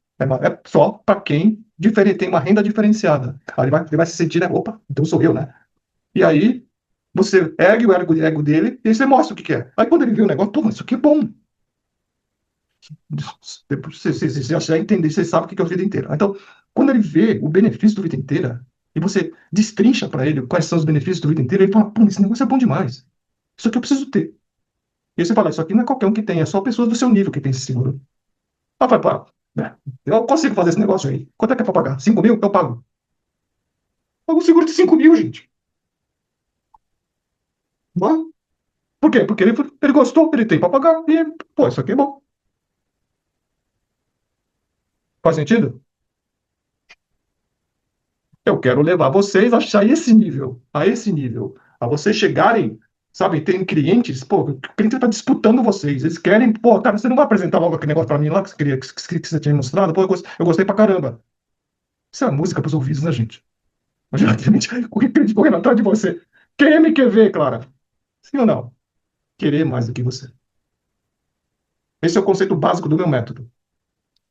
só para quem tem uma renda diferenciada. Aí ele vai se sentir, né? Opa, então sou eu, né? E aí você ergue o ego dele e aí você mostra o que é. Aí quando ele vê o negócio, pô, mas isso aqui é bom. Você já entender, você sabe o que é a vida inteira. Então, quando ele vê o benefício do vida inteira, e você destrincha para ele quais são os benefícios do vida inteira, ele fala, pô, esse negócio é bom demais. Isso aqui eu preciso ter. E aí você fala, isso aqui não é qualquer um que tem, é só pessoas do seu nível que tem esse seguro. Ah, vai, pá, né? Eu consigo fazer esse negócio aí. Quanto é que é para pagar? 5 mil? Eu pago. Pago um seguro de 5 mil, gente. Não? Por quê? Porque ele gostou, ele tem para pagar. E, pô, isso aqui é bom. Faz sentido? Eu quero levar vocês a achar a esse nível, a vocês chegarem, sabe, tem clientes, pô, o cliente está disputando vocês, eles querem, pô, cara, você não vai apresentar logo aquele negócio para mim lá que você queria, que você tinha mostrado, pô, eu gostei pra caramba. Isso é música pros ouvidos, né, gente? Imagina, o cliente correndo atrás de você. Quem me quer ver, Clara? Sim ou não? Querer mais do que você. Esse é o conceito básico do meu método.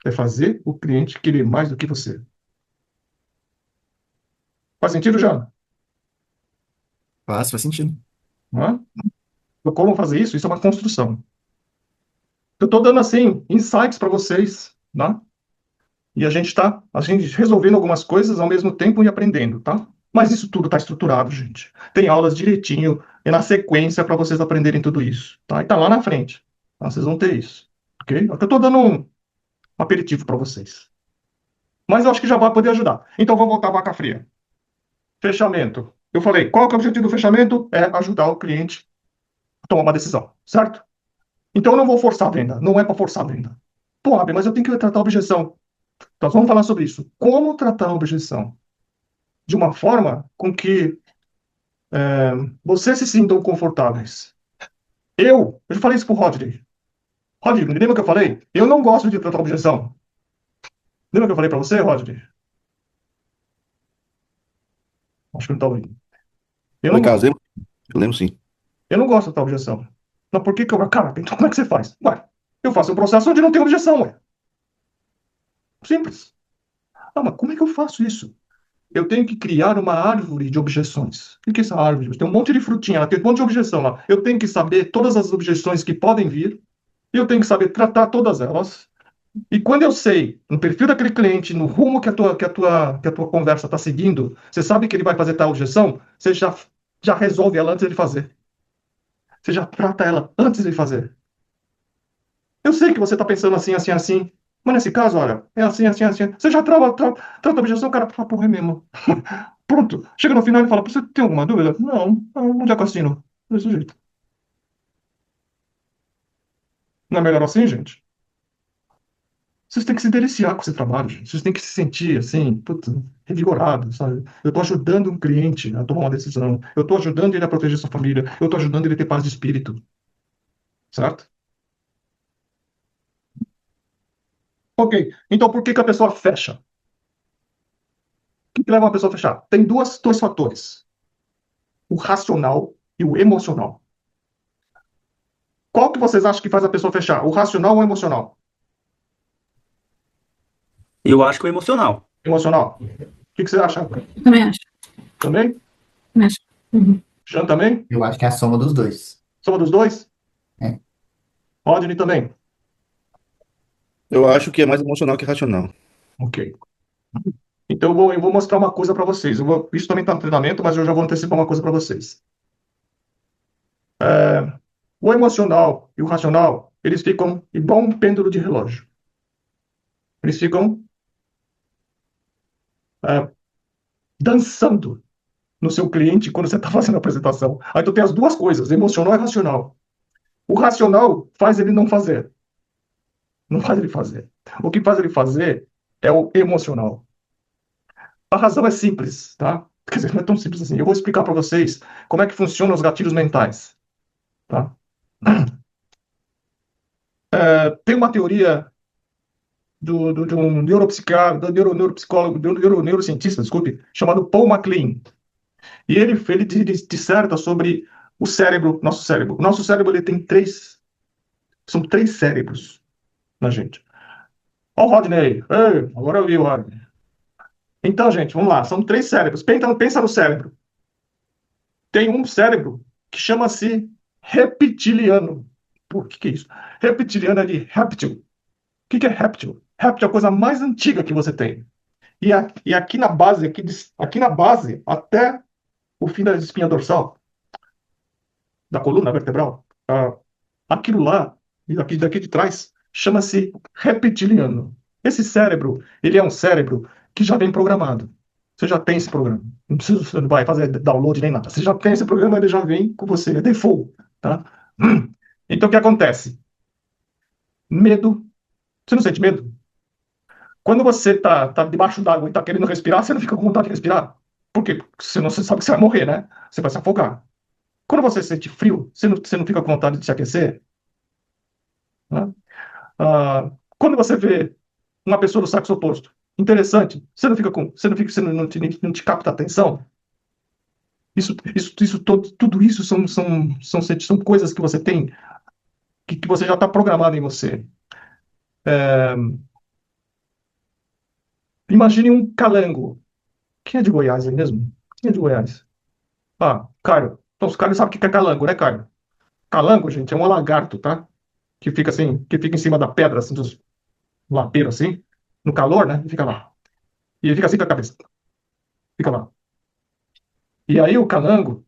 É fazer o cliente querer mais do que você. Faz sentido, já? Faz sentido. Não é? Como fazer isso? Isso é uma construção. Eu estou dando assim insights para vocês, né? E a gente resolvendo algumas coisas ao mesmo tempo e aprendendo, tá? Mas isso tudo está estruturado, gente. Tem aulas direitinho e na sequência para vocês aprenderem tudo isso, tá? E tá lá na frente. Tá? Vocês vão ter isso, ok? Eu estou dando um aperitivo para vocês. Mas eu acho que já vai poder ajudar. Então vamos voltar à vaca fria. Fechamento. Eu falei, qual que é o objetivo do fechamento? É ajudar o cliente a tomar uma decisão, certo? Então eu não vou forçar a venda. Não é para forçar a venda. Pô, Rabi, mas eu tenho que tratar a objeção. Nós vamos falar sobre isso. Como tratar a objeção? De uma forma com que vocês se sintam confortáveis. Eu falei isso pro Rodney. Rodney, lembra que eu falei? Eu não gosto de tratar objeção. Lembra que eu falei pra você, Rodney? Acho que não tá ouvindo. Eu Oi, não, Carlos, eu lembro sim. eu não gosto de tratar objeção. Mas por que que eu... Cara, então como é que você faz? Ué, eu faço um processo onde não tem objeção, ué. Simples. Ah, mas como é que eu faço isso? Eu tenho que criar uma árvore de objeções. O que é essa árvore? Tem um monte de frutinha lá, tem um monte de objeção lá. Eu tenho que saber todas as objeções que podem vir, e eu tenho que saber tratar todas elas. E quando eu sei no perfil daquele cliente, no rumo que a tua conversa está seguindo, você sabe que ele vai fazer tal objeção, você já resolve ela antes de fazer. Você já trata ela antes de fazer. Eu sei que você está pensando assim, assim, assim, mas nesse caso, olha, é assim, assim, assim. Você já trata a objeção, o cara fala, porra, é mesmo. Pronto. Chega no final e fala, você tem alguma dúvida? Não, onde é que eu assino? Desse jeito. Não é melhor assim, gente? Vocês têm que se deliciar com esse trabalho, gente. Vocês têm que se sentir, assim, puta, revigorado, sabe? Eu estou ajudando um cliente a tomar uma decisão. Eu estou ajudando ele a proteger sua família. Eu estou ajudando ele a ter paz de espírito. Certo? Ok. Então, por que que a pessoa fecha? O que leva uma pessoa a fechar? Tem dois fatores: o racional e o emocional. Qual que vocês acham que faz a pessoa fechar? O racional ou o emocional? Eu acho que o emocional. Emocional. O que você acha? Eu também acho. Também? Também acho. Uhum. Jean também? Eu acho que é a soma dos dois. Soma dos dois? É. Rodney também? Eu acho que é mais emocional que racional. Ok. Então eu vou mostrar uma coisa para vocês. Isso também está no treinamento, mas eu já vou antecipar uma coisa para vocês. O emocional e o racional, eles ficam igual um pêndulo de relógio. Eles ficam é, dançando no seu cliente quando você está fazendo a apresentação. Aí tu tem as duas coisas, emocional e racional. O racional faz ele não fazer. Não faz ele fazer. O que faz ele fazer é o emocional. A razão é simples, tá? Quer dizer, não é tão simples assim. Eu vou explicar para vocês como é que funcionam os gatilhos mentais, tá? Tem uma teoria de um neuropsiquiatra, neuropsicólogo, neurocientista, desculpe, chamado Paul MacLean. E ele disserta sobre o cérebro, nosso cérebro. O nosso cérebro ele tem são três cérebros na gente. Ó o Rodney aí. Ei, agora eu vi o Rodney. Então, gente, vamos lá. São três cérebros. Pensa no cérebro. Tem um cérebro que chama-se reptiliano. Por que é isso? Reptiliano é de réptil. O que é réptil? Réptil é a coisa mais antiga que você tem. E aqui na base, aqui na base, até o fim da espinha dorsal, da coluna vertebral, aquilo lá, e daqui de trás, chama-se reptiliano. Esse cérebro, ele é um cérebro que já vem programado. Você já tem esse programa. Não precisa, você não vai fazer download nem nada. Você já tem esse programa, ele já vem com você, é default, tá? Então, o que acontece? Medo. Você não sente medo? Quando você tá debaixo d'água e tá querendo respirar, você não fica com vontade de respirar. Por quê? Porque você sabe que você vai morrer, né? Você vai se afogar. Quando você sente frio, você não fica com vontade de se aquecer? Né? Quando você vê uma pessoa do sexo oposto, interessante, você não te capta a atenção? Tudo isso são coisas que você tem, que você já está programado em você. Imagine um calango. Quem é de Goiás, é mesmo? Quem é de Goiás? Ah, Caio. Então, os caras sabem o que é calango, né, Caio? Calango, gente, é um lagarto, tá? Que fica assim, que fica em cima da pedra, assim, dos lapeiros, assim, no calor, né? E fica lá. E ele fica assim com a cabeça. Fica lá. E aí o calango,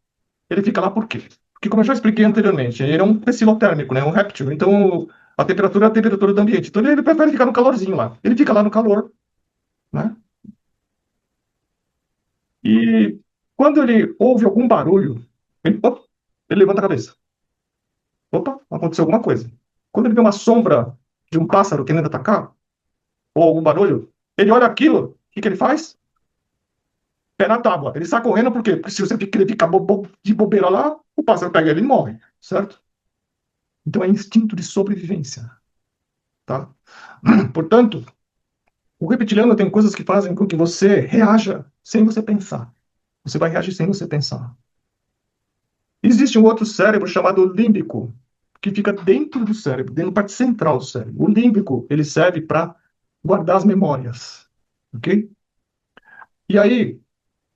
ele fica lá por quê? Porque, como eu já expliquei anteriormente, ele é um pecilotérmico, né? Um réptil. Então, a temperatura é a temperatura do ambiente. Então, ele prefere ficar no calorzinho lá. Ele fica lá no calor, né? E quando ele ouve algum barulho, ele levanta a cabeça. Opa, aconteceu alguma coisa. Quando ele vê uma sombra de um pássaro querendo atacar, ou algum barulho, ele olha aquilo, o que que ele faz? Pé na tábua. Ele sai correndo por quê? Porque se ele ficar de bobeira lá, o pássaro pega ele e morre, certo? Então é instinto de sobrevivência, tá? Portanto, o reptiliano tem coisas que fazem com que você reaja sem você pensar. Você vai reagir sem você pensar. Existe um outro cérebro chamado límbico, que fica dentro do cérebro, dentro da parte central do cérebro. O límbico, ele serve para guardar as memórias, ok? E aí,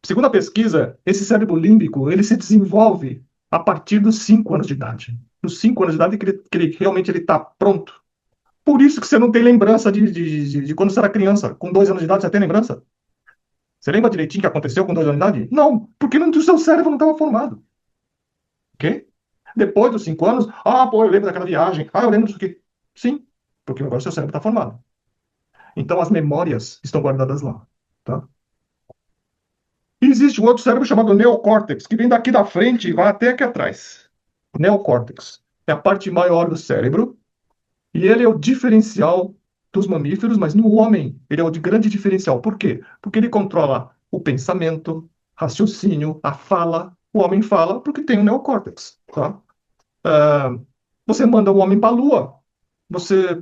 segundo a pesquisa, esse cérebro límbico, ele se desenvolve a partir dos 5 anos de idade. Nos 5 anos de idade que ele realmente está pronto. Por isso que você não tem lembrança de quando você era criança. Com 2 anos de idade, você tem lembrança? Você lembra direitinho o que aconteceu com 2 anos de idade? Não, porque o seu cérebro não estava formado. Ok? Depois dos 5 anos, pô, eu lembro daquela viagem. Eu lembro disso aqui. Sim, porque agora o seu cérebro está formado. Então as memórias estão guardadas lá. Tá? E existe um outro cérebro chamado neocórtex, que vem daqui da frente e vai até aqui atrás. O neocórtex é a parte maior do cérebro e ele é o diferencial dos mamíferos, mas no homem ele é o de grande diferencial. Por quê? Porque ele controla o pensamento, raciocínio, a fala. O homem fala porque tem o neocórtex. Tá? Você manda o homem para a Lua, você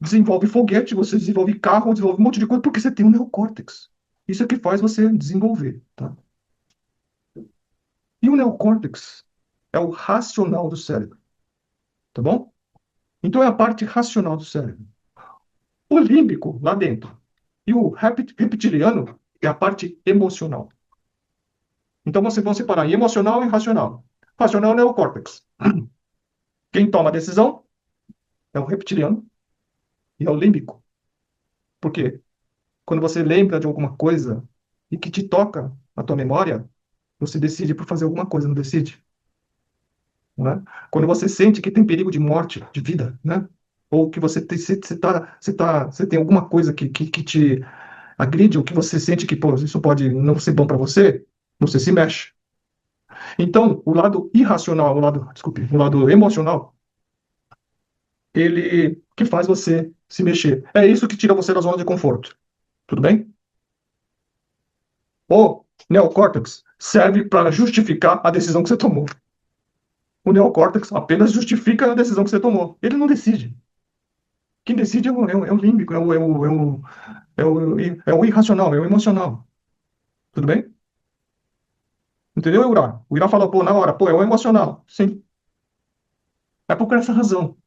desenvolve foguete, você desenvolve carro, desenvolve um monte de coisa porque você tem o neocórtex. Isso é que faz você desenvolver. Tá? E o neocórtex é o racional do cérebro. Tá bom? Então é a parte racional do cérebro. O límbico, lá dentro. E o reptiliano é a parte emocional. Então vocês vão separar emocional e racional. Racional é o neocórtex. Quem toma a decisão é o reptiliano e é o límbico. Por quê? Quando você lembra de alguma coisa e que te toca na tua memória, você decide por fazer alguma coisa, não decide? Né? Quando você sente que tem perigo de morte, de vida, né? Ou que você tem alguma coisa que te agride, ou que você sente que pô, isso pode não ser bom para você, você se mexe. Então, o lado irracional, o lado emocional, ele que faz você se mexer. É isso que tira você da zona de conforto. Tudo bem? O neocórtex serve para justificar a decisão que você tomou. O neocórtex apenas justifica a decisão que você tomou. Ele não decide. Quem decide é o límbico, é o irracional, é o emocional. Tudo bem? Entendeu, Ura? O Ira falou, pô, na hora, pô, é o emocional. Sim. É por essa razão.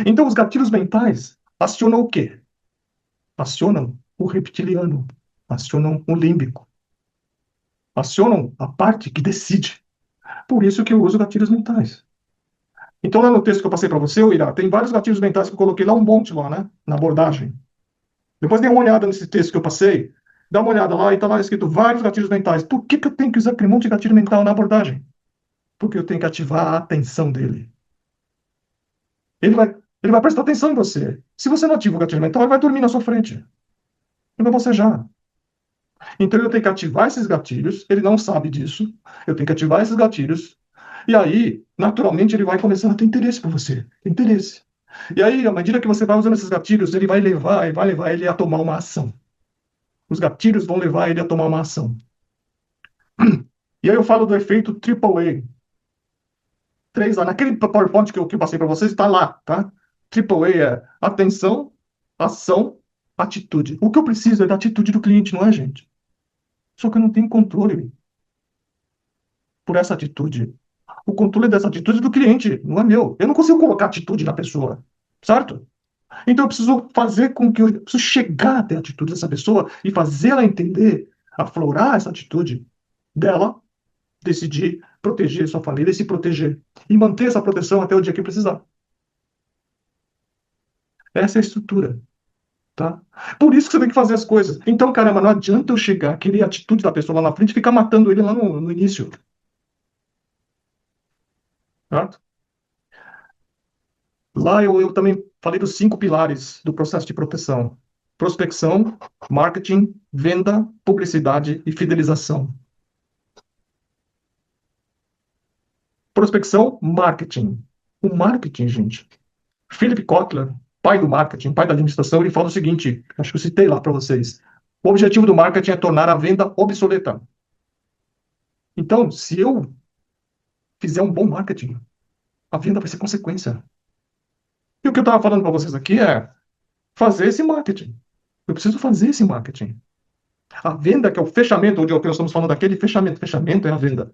Então, os gatilhos mentais acionam o quê? Acionam o reptiliano, acionam o límbico, acionam a parte que decide. Por isso que eu uso gatilhos mentais. Então, lá no texto que eu passei para você, Ira, tem vários gatilhos mentais que eu coloquei lá, um monte lá, né? Na abordagem. Depois dê uma olhada nesse texto que eu passei, dá uma olhada lá e está lá escrito vários gatilhos mentais. Por que eu tenho que usar aquele monte de gatilho mental na abordagem? Porque eu tenho que ativar a atenção dele. Ele vai, ele vai prestar atenção em você. Se você não ativa o gatilho mental, ele vai dormir na sua frente. Ele vai bocejar. Então eu tenho que ativar esses gatilhos, ele não sabe disso, eu tenho que ativar esses gatilhos, e aí, naturalmente, ele vai começar a ter interesse por você. Interesse. E aí, à medida que você vai usando esses gatilhos, ele vai levar ele a tomar uma ação. Os gatilhos vão levar ele a tomar uma ação. E aí eu falo do efeito AAA. 3A. Naquele PowerPoint que eu passei para vocês, está lá, tá? AAA é atenção, ação, atitude. O que eu preciso é da atitude do cliente, não é, gente? Só que eu não tenho controle por essa atitude. O controle dessa atitude é do cliente, não é meu. Eu não consigo colocar atitude na pessoa, certo? Então eu preciso fazer com que eu preciso chegar até a atitude dessa pessoa e fazê-la entender, aflorar essa atitude dela, decidir proteger sua família e se proteger. E manter essa proteção até o dia que precisar. Essa é a estrutura. Tá? Por isso que você tem que fazer as coisas. Então, caramba, não adianta eu chegar, querer a atitude da pessoa lá na frente e ficar matando ele lá no início. Certo? Lá eu também falei dos 5 pilares do processo de proteção: prospecção, marketing, venda, publicidade e fidelização. Prospecção, marketing. O marketing, gente. Philip Kotler, pai do marketing, pai da administração, ele fala o seguinte, acho que eu citei lá para vocês. O objetivo do marketing é tornar a venda obsoleta. Então, se eu fizer um bom marketing, a venda vai ser consequência. E o que eu estava falando para vocês aqui é fazer esse marketing. Eu preciso fazer esse marketing. A venda, que é o fechamento, onde nós estamos falando daquele fechamento. Fechamento é a venda.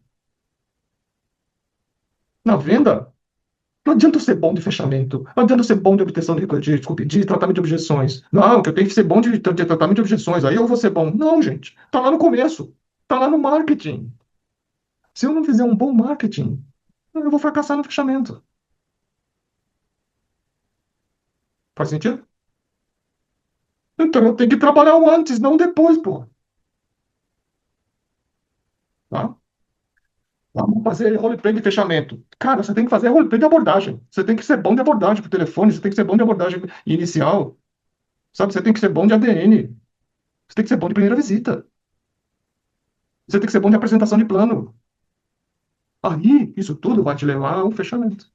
Na venda, não adianta eu ser bom de fechamento. Não adianta eu ser bom de obtenção de tratamento de objeções. Não, que eu tenho que ser bom de tratamento de objeções. Aí eu vou ser bom. Não, gente. Está lá no começo. Está lá no marketing. Se eu não fizer um bom marketing, eu vou fracassar no fechamento. Faz sentido? Então eu tenho que trabalhar o antes, não depois, pô. Tá? Vamos fazer roleplay de fechamento. Cara, você tem que fazer roleplay de abordagem. Você tem que ser bom de abordagem por telefone, você tem que ser bom de abordagem inicial. Sabe? Você tem que ser bom de ADN. Você tem que ser bom de primeira visita. Você tem que ser bom de apresentação de plano. Aí, isso tudo vai te levar ao fechamento.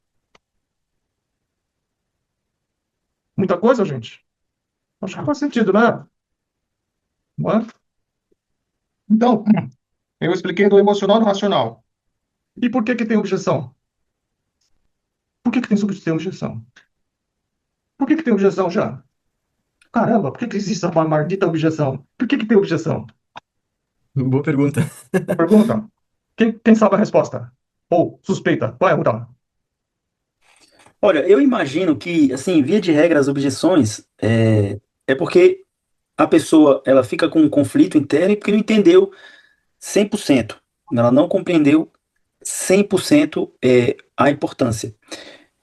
Muita coisa, gente? Acho que faz sentido, né? Não é? Então, eu expliquei do emocional e do racional. E por que que tem objeção? Por que que tem objeção? Por que que tem objeção já? Caramba, por que que existe essa maldita objeção? Por que que tem objeção? Boa pergunta. Pergunta. Quem sabe a resposta? Ou suspeita? Vai, Rudá. Olha, eu imagino que, assim, via de regra, as objeções é porque a pessoa ela fica com um conflito interno e porque não entendeu 100%. Ela não compreendeu 100% a importância.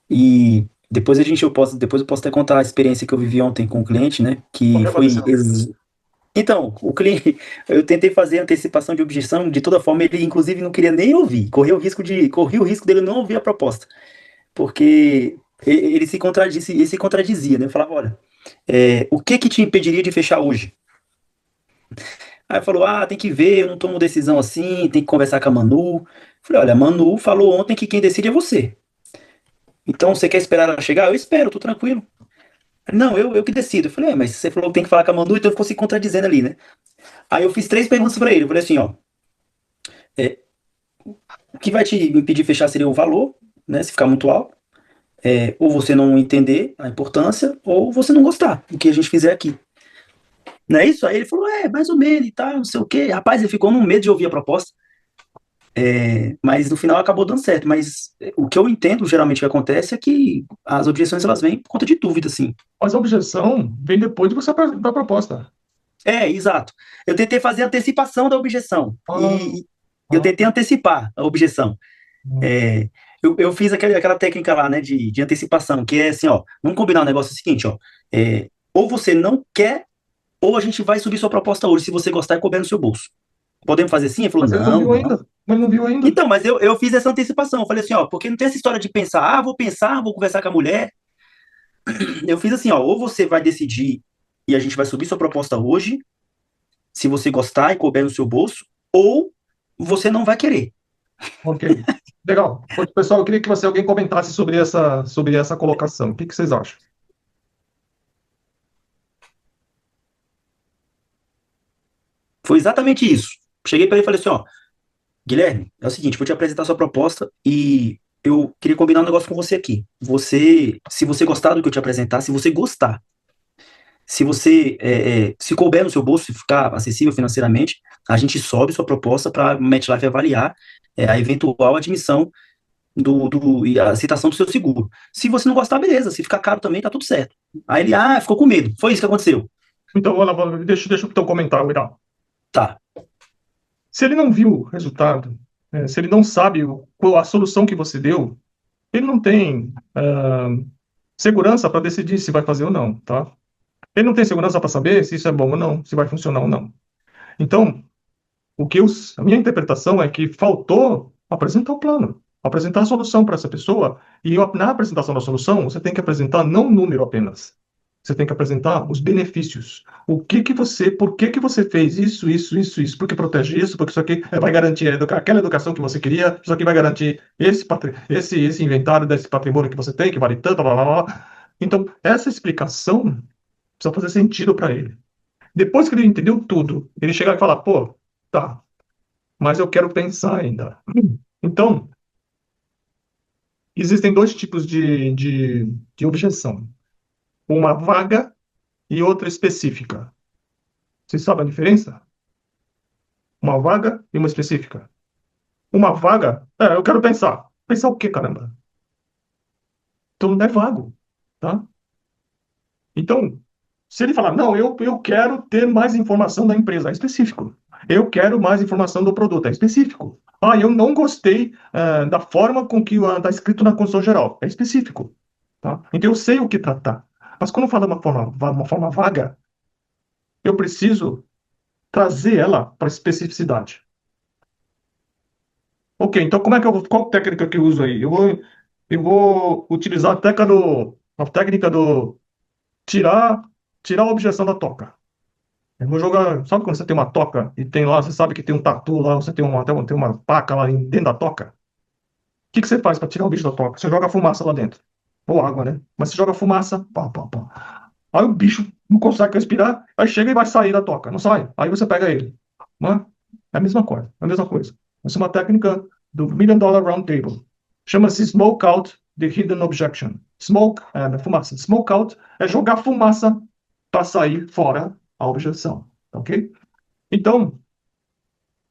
E depois eu posso até contar a experiência que eu vivi ontem com o cliente, né? O Que que foi. aconteceu? Então, o cliente, eu tentei fazer antecipação de objeção, de toda forma, ele inclusive não queria nem ouvir, corria o risco dele não ouvir a proposta, porque ele se contradizia, né? Eu falava, olha, o que que te impediria de fechar hoje? Aí falou, tem que ver, eu não tomo decisão assim, tem que conversar com a Manu. Falei, olha, a Manu falou ontem que quem decide é você. Então, você quer esperar ela chegar? Eu espero, tô tranquilo. Não, eu que decido. Eu falei, mas você falou que tem que falar com a Manu, então ficou se contradizendo ali, né? Aí eu fiz 3 perguntas pra ele. Eu falei assim, ó, é, o que vai te impedir de fechar seria o valor, né? Se ficar muito alto. Ou você não entender a importância, ou você não gostar do que a gente fizer aqui. Não é isso? Aí ele falou, mais ou menos e tal, não sei o quê. Rapaz, ele ficou num medo de ouvir a proposta. Mas no final acabou dando certo. Mas o que eu entendo, geralmente, que acontece é que as objeções elas vêm por conta de dúvida, assim. Mas a objeção vem depois de você dar a proposta. Exato. Eu tentei fazer a antecipação da objeção. Ah, E eu tentei antecipar a objeção. É, eu fiz aquela técnica lá, né, de antecipação, que é assim, ó, vamos combinar um negócio seguinte, ó, ou você não quer, ou a gente vai subir sua proposta hoje, se você gostar e couber no seu bolso. Podemos fazer assim? Ele falou, mas ele não não, viu não. ainda. Mas não viu ainda. Então, mas eu fiz essa antecipação, eu falei assim, ó, porque não tem essa história de pensar, vou pensar, vou conversar com a mulher. Eu fiz assim, ó, ou você vai decidir e a gente vai subir sua proposta hoje, se você gostar e couber no seu bolso, ou você não vai querer. Ok. Legal. Pessoal, eu queria que alguém comentasse sobre essa colocação. O que que vocês acham? Foi exatamente isso. Cheguei para ele e falei assim, ó, Guilherme, é o seguinte, vou te apresentar sua proposta e eu queria combinar um negócio com você aqui. Se você gostar do que eu te apresentar, se você gostar, se você se couber no seu bolso, se ficar acessível financeiramente, a gente sobe sua proposta para a MetLife avaliar a eventual admissão e a aceitação do seu seguro. Se você não gostar, beleza. Se ficar caro também, tá tudo certo. Aí ele, ficou com medo. Foi isso que aconteceu. Então, deixa o teu comentário, Irã. Tá. Se ele não viu o resultado, se ele não sabe qual a solução que você deu, ele não tem segurança para decidir se vai fazer ou não, tá? Ele não tem segurança para saber se isso é bom ou não, se vai funcionar ou não. Então, a minha interpretação é que faltou apresentar o plano, apresentar a solução para essa pessoa, e na apresentação da solução, você tem que apresentar não um número apenas. Você tem que apresentar os benefícios. Por que que você fez isso, porque protege isso, porque isso aqui vai garantir aquela educação que você queria, isso aqui vai garantir esse inventário desse patrimônio que você tem, que vale tanto, blá, blá, blá. Então, essa explicação precisa fazer sentido para ele. Depois que ele entendeu tudo, ele chegar e falar, pô, tá, mas eu quero pensar ainda. Então, existem dois tipos de objeção. Uma vaga e outra específica. Vocês sabem a diferença? Uma vaga e uma específica. Uma vaga, eu quero pensar. Pensar o quê, caramba? Então não é vago, tá? Então, se ele falar, não, eu quero ter mais informação da empresa, é específico. Eu quero mais informação do produto, é específico. Ah, eu não gostei da forma com que está escrito na construção geral, é específico. Tá? Então eu sei o que tratar. Mas quando fala uma forma vaga, eu preciso trazer ela para especificidade. Ok, então qual técnica que eu uso aí? Eu vou utilizar a técnica do tirar, tirar a objeção da toca. Eu vou jogar. Sabe quando você tem uma toca e tem lá, você sabe que tem um tatu lá, você tem uma paca lá dentro da toca? O que que você faz para tirar o bicho da toca? Você joga fumaça lá dentro. Ou água, né? Mas você joga fumaça, pá, pá, pá. Aí o bicho não consegue respirar, aí chega e vai sair da toca. Não sai. Aí você pega ele. Não é? É a mesma coisa. É a mesma coisa. Essa é uma técnica do Million Dollar Round Table. Chama-se Smoke Out the Hidden Objection. Smoke é fumaça. Smoke out é jogar fumaça para sair fora a objeção. Ok? Então,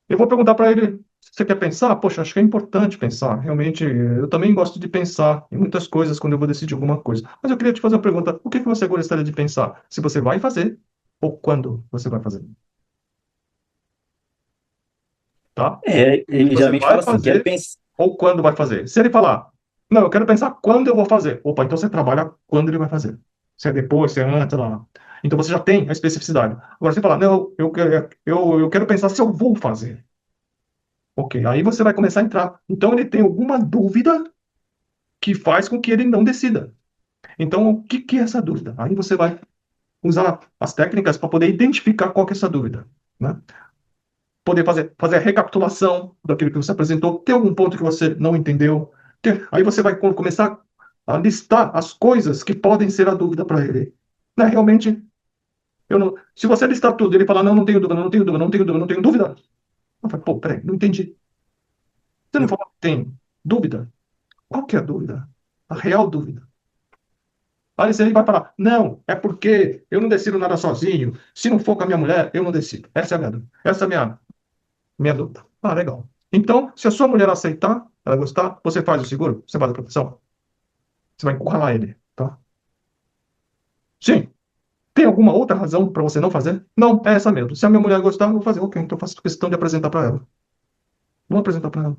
eu vou perguntar para ele: você quer pensar? Poxa, acho que é importante pensar. Realmente, eu também gosto de pensar em muitas coisas quando eu vou decidir alguma coisa. Mas eu queria te fazer uma pergunta: o que que você gostaria de pensar? Se você vai fazer ou quando você vai fazer? Tá? Se Ele você geralmente vai fala assim, quero fazer pensar. ou quando vai fazer. Se ele falar, não, eu quero pensar quando eu vou fazer. Opa, então você trabalha quando ele vai fazer. Se é depois, se é antes, lá. Então você já tem a especificidade. Agora você fala, não, eu quero pensar se eu vou fazer. Ok, aí você vai começar a entrar. Então ele tem alguma dúvida que faz com que ele não decida. Então, o que que é essa dúvida? Aí você vai usar as técnicas para poder identificar qual que é essa dúvida, né? Poder fazer a recapitulação daquilo que você apresentou, tem algum ponto que você não entendeu. Aí você vai começar a listar as coisas que podem ser a dúvida para ele. Né? Realmente, eu não, se você listar tudo, ele falar, não, não tenho dúvida, não tenho dúvida, não tenho dúvida, não tenho dúvida, eu falo, pô, peraí, não entendi. Você não falou que tem dúvida? Qual que é a dúvida? A real dúvida. Aí você vai falar, não, é porque eu não decido nada sozinho. Se não for com a minha mulher, eu não decido. Essa é a minha dúvida. Essa é a minha dúvida. Ah, legal. Então, se a sua mulher aceitar, ela gostar, você faz o seguro, você faz a proteção, você vai encurralar ele, tá? Sim. Tem alguma outra razão para você não fazer? Não, é essa mesmo. Se a minha mulher gostar, eu vou fazer. Ok, então eu faço questão de apresentar para ela. Vou apresentar para ela.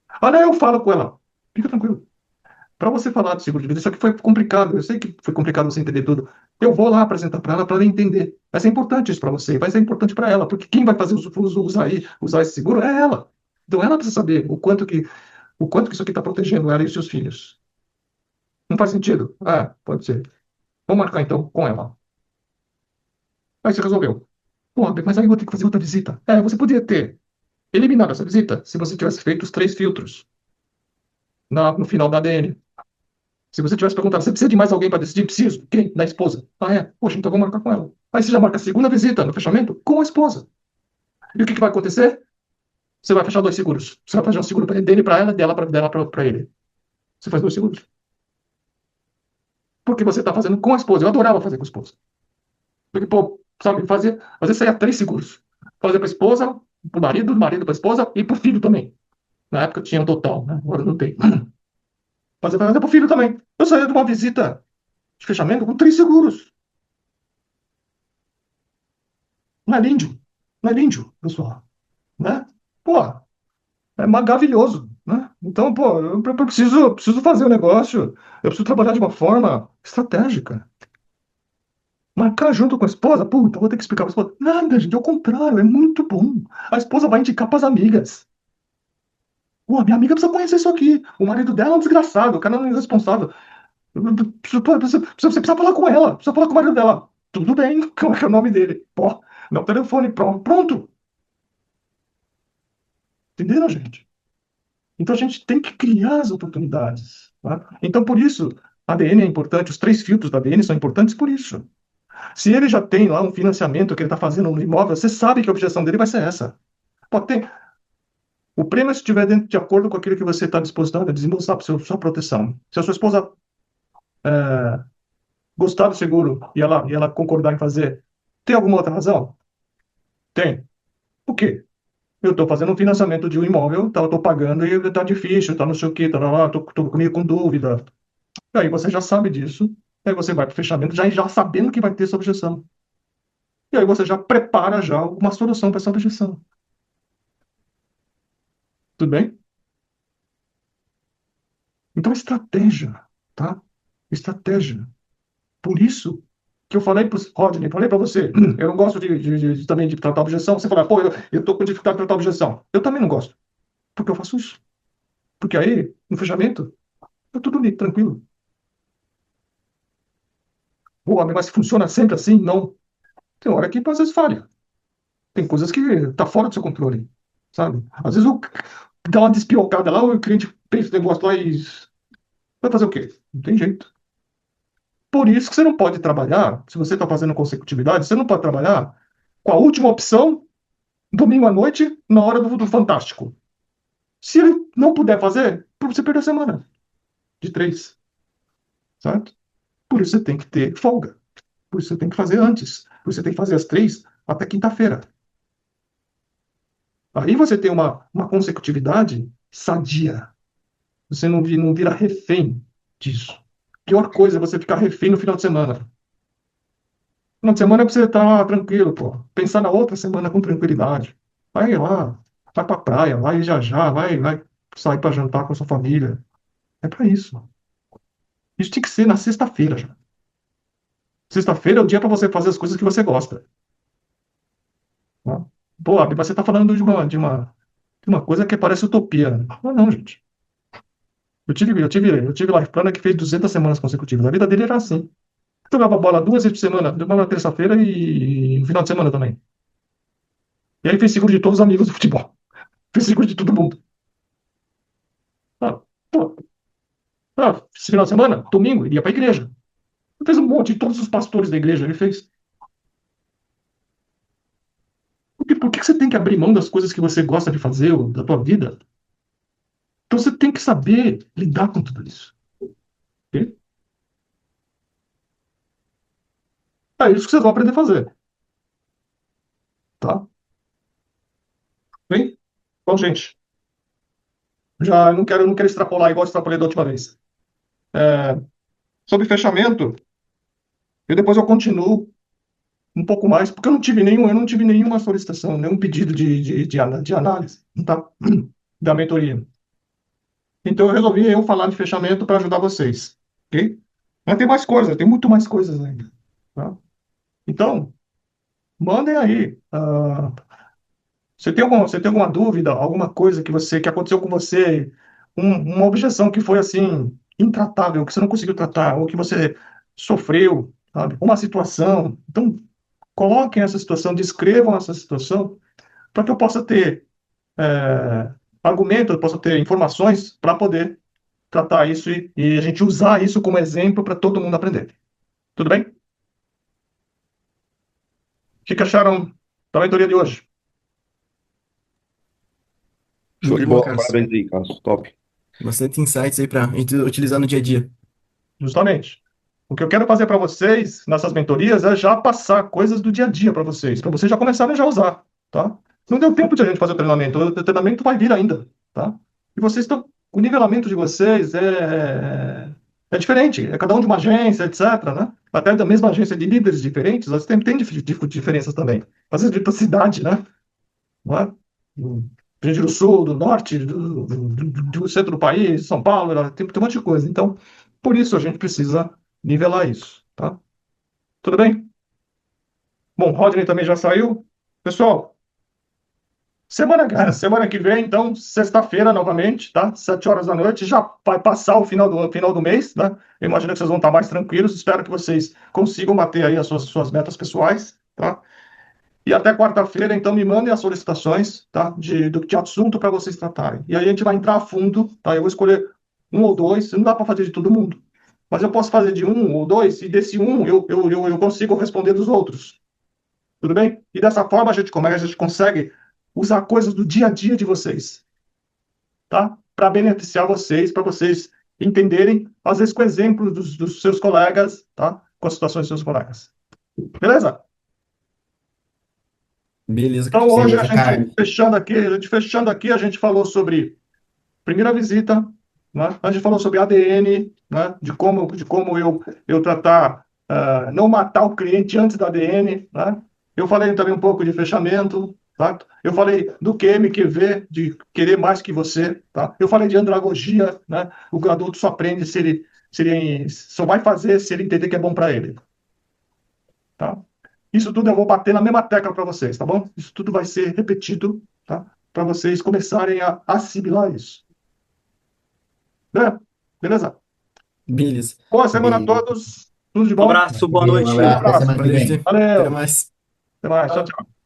Ah, não, eu falo com ela. Fica tranquilo. Para você falar de seguro de vida, isso aqui foi complicado. Eu sei que foi complicado você entender tudo. Eu vou lá apresentar para ela entender. Vai ser importante isso para você, vai ser importante para ela, porque quem vai fazer usar esse seguro é ela. Então ela precisa saber o quanto que isso aqui está protegendo ela e os seus filhos. Não faz sentido? Ah, pode ser. Vamos marcar então com ela. Aí você resolveu. Pô, mas aí eu vou ter que fazer outra visita. Você podia ter eliminado essa visita se você tivesse feito os 3 filtros no final da ADN. Se você tivesse perguntado, você precisa de mais alguém para decidir? Preciso. Quem? Da esposa. Ah, é? Poxa, então vou marcar com ela. Aí você já marca a segunda visita no fechamento com a esposa. E o que que vai acontecer? Você vai fechar 2 seguros. Você vai fazer um seguro dele para ela, dela para ele. Você faz 2 seguros. Porque você está fazendo com a esposa. Eu adorava fazer com a esposa. Porque, pô, sabe, às vezes saía 3 seguros. Fazer para a esposa, para o marido, do marido para a esposa e para o filho também. Na época tinha um total, né? Agora não tem. Fazer para o filho também. Eu saía de uma visita de fechamento com 3 seguros. Não é lindo? Não é lindo, pessoal? Né? Pô, é maravilhoso, né? Então, pô, eu preciso fazer o negócio, eu preciso trabalhar de uma forma estratégica. Marcar junto com a esposa, puta, vou ter que explicar para a esposa. Nada, gente, ao contrário, é muito bom. A esposa vai indicar para as amigas. Pô, minha amiga precisa conhecer isso aqui. O marido dela é um desgraçado, o cara é um irresponsável. Você precisa falar com ela, precisa falar com o marido dela. Tudo bem, qual é que é o nome dele? Pô, meu telefone, pronto. Entenderam, gente? Então a gente tem que criar as oportunidades. Tá? Então, por isso, ADN é importante, os 3 filtros da ADN são importantes por isso. Se ele já tem lá um financiamento que ele está fazendo no imóvel, você sabe que a objeção dele vai ser essa. Pode ter. O prêmio, se estiver dentro de acordo com aquilo que você está disposto a desembolsar para sua proteção. Se a sua esposa gostar do seguro e ela concordar em fazer, tem alguma outra razão? Tem. O quê? Eu estou fazendo um financiamento de um imóvel, tá, eu estou pagando e está difícil, está não sei o quê, tá lá, estou meio com dúvida. Aí você já sabe disso, aí você vai para o fechamento já sabendo que vai ter essa objeção. E aí você já prepara já uma solução para essa objeção. Tudo bem? Então, estratégia, tá? Estratégia. Por isso que eu falei para Rodney, falei para você, eu não gosto também de tratar objeção. Você fala, pô, eu estou com dificuldade de tratar objeção. Eu também não gosto. Porque eu faço isso. Porque aí, no fechamento, tá tudo ali, tranquilo. Pô, mas funciona sempre assim? Não. Tem hora que às vezes falha. Tem coisas que tá fora do seu controle, sabe? Às vezes dá uma despiocada lá, o cliente pensa o negócio lá e vai fazer o quê? Não tem jeito. Por isso que você não pode trabalhar, se você está fazendo consecutividade, você não pode trabalhar com a última opção, domingo à noite, na hora do Fantástico. Se ele não puder fazer, você perde a semana de 3, certo? Por isso você tem que ter folga. Por isso você tem que fazer antes. Por isso você tem que fazer às 3 até quinta-feira. Aí você tem uma consecutividade sadia. Você não vira refém disso. Pior coisa é você ficar refém no final de semana. Final de semana é pra você estar tranquilo, pô. Pensar na outra semana com tranquilidade. Vai lá, vai pra praia, vai já, vai sair pra jantar com a sua família. É pra isso. Isso tinha que ser na sexta-feira já. Sexta-feira é o dia pra você fazer as coisas que você gosta. Tá? Pô, Abi, mas você tá falando de uma coisa que parece utopia. Não, não, gente. Eu tive life planner que fez 200 semanas consecutivas. A vida dele era assim. Jogava bola 2 vezes por semana, jogava na terça-feira e no final de semana também. E aí fez seguro de todos os amigos do futebol. Fez seguro de todo mundo. Ah, pô, esse final de semana, domingo, ele ia pra igreja. Ele fez um monte de todos os pastores da igreja, ele fez. Por que você tem que abrir mão das coisas que você gosta de fazer, ou da tua vida? Então você tem que saber lidar com tudo isso. Ok? É isso que vocês vão aprender a fazer. Tá? Bem? Bom, gente, já não quero extrapolar igual eu extrapolei da última vez. Sobre fechamento, depois eu continuo um pouco mais, porque eu não tive nenhuma solicitação, nenhum pedido de análise, tá? Da mentoria. Então eu resolvi eu falar de fechamento para ajudar vocês, ok? Mas tem mais coisas, tem muito mais coisas ainda, tá? Então, mandem aí. Você tem alguma dúvida, alguma coisa que aconteceu com você, uma objeção que foi assim intratável, que você não conseguiu tratar, ou que você sofreu, sabe? Uma situação. Então, coloquem essa situação, descrevam essa situação, para que eu possa ter argumentos, eu possa ter informações para poder tratar isso e a gente usar isso como exemplo para todo mundo aprender. Tudo bem? O que acharam da mentoria de hoje? Show de Muito bom, bola, Carlos. parabéns aí, Carlos. Top. Bastante insights aí pra gente utilizar no dia a dia. Justamente. O que eu quero fazer para vocês nessas mentorias é já passar coisas do dia a dia para vocês já começarem a já usar, tá? Não deu tempo de a gente fazer o treinamento vai vir ainda, tá? E vocês estão, o nivelamento de vocês é diferente, é cada um de uma agência, etc, né? Até da mesma agência de líderes diferentes, elas tem diferenças também. Às vezes de cidade, né? Não é? Do Rio Grande do Sul, do norte, do centro do país, São Paulo, tem um monte de coisa. Então, por isso a gente precisa nivelar isso, tá? Tudo bem? Bom, Rodney também já saiu. Pessoal, semana que vem, então, sexta-feira novamente, tá? 7 horas da noite, já vai passar o final do mês, né? Eu imagino que vocês vão estar mais tranquilos. Espero que vocês consigam bater aí as suas metas pessoais, tá? E até quarta-feira, então, me mandem as solicitações, tá? De assunto para vocês tratarem. E aí a gente vai entrar a fundo, tá? Eu vou escolher um ou dois, não dá para fazer de todo mundo. mas eu posso fazer de um ou dois, e desse um eu consigo responder dos outros. Tudo bem? E dessa forma a gente consegue usar coisas do dia a dia de vocês, tá? Para beneficiar vocês, para vocês entenderem, às vezes com exemplos dos seus colegas, tá? Com as situações dos seus colegas. Beleza? Beleza, Então cara. hoje Beleza, cara. fechando aqui, a gente falou sobre primeira visita, né? A gente falou sobre ADN, né? De como eu tratar, não matar o cliente antes da ADN, né? Eu falei também um pouco de fechamento, tá? Eu falei do QMQV, de querer mais que você, tá? Eu falei de andragogia, né? O adulto só aprende se ele só vai fazer se ele entender que é bom para ele, tá? Isso tudo eu vou bater na mesma tecla para vocês, tá bom? Isso tudo vai ser repetido, tá? Para vocês começarem a assimilar isso. Né? Beleza? Beleza. Boa semana a Beleza. todos. Tudo de Um bom. abraço, boa Um noite. abraço, até semana que Valeu, vem. GT. Até Valeu. mais. Até mais. Tchau, tchau.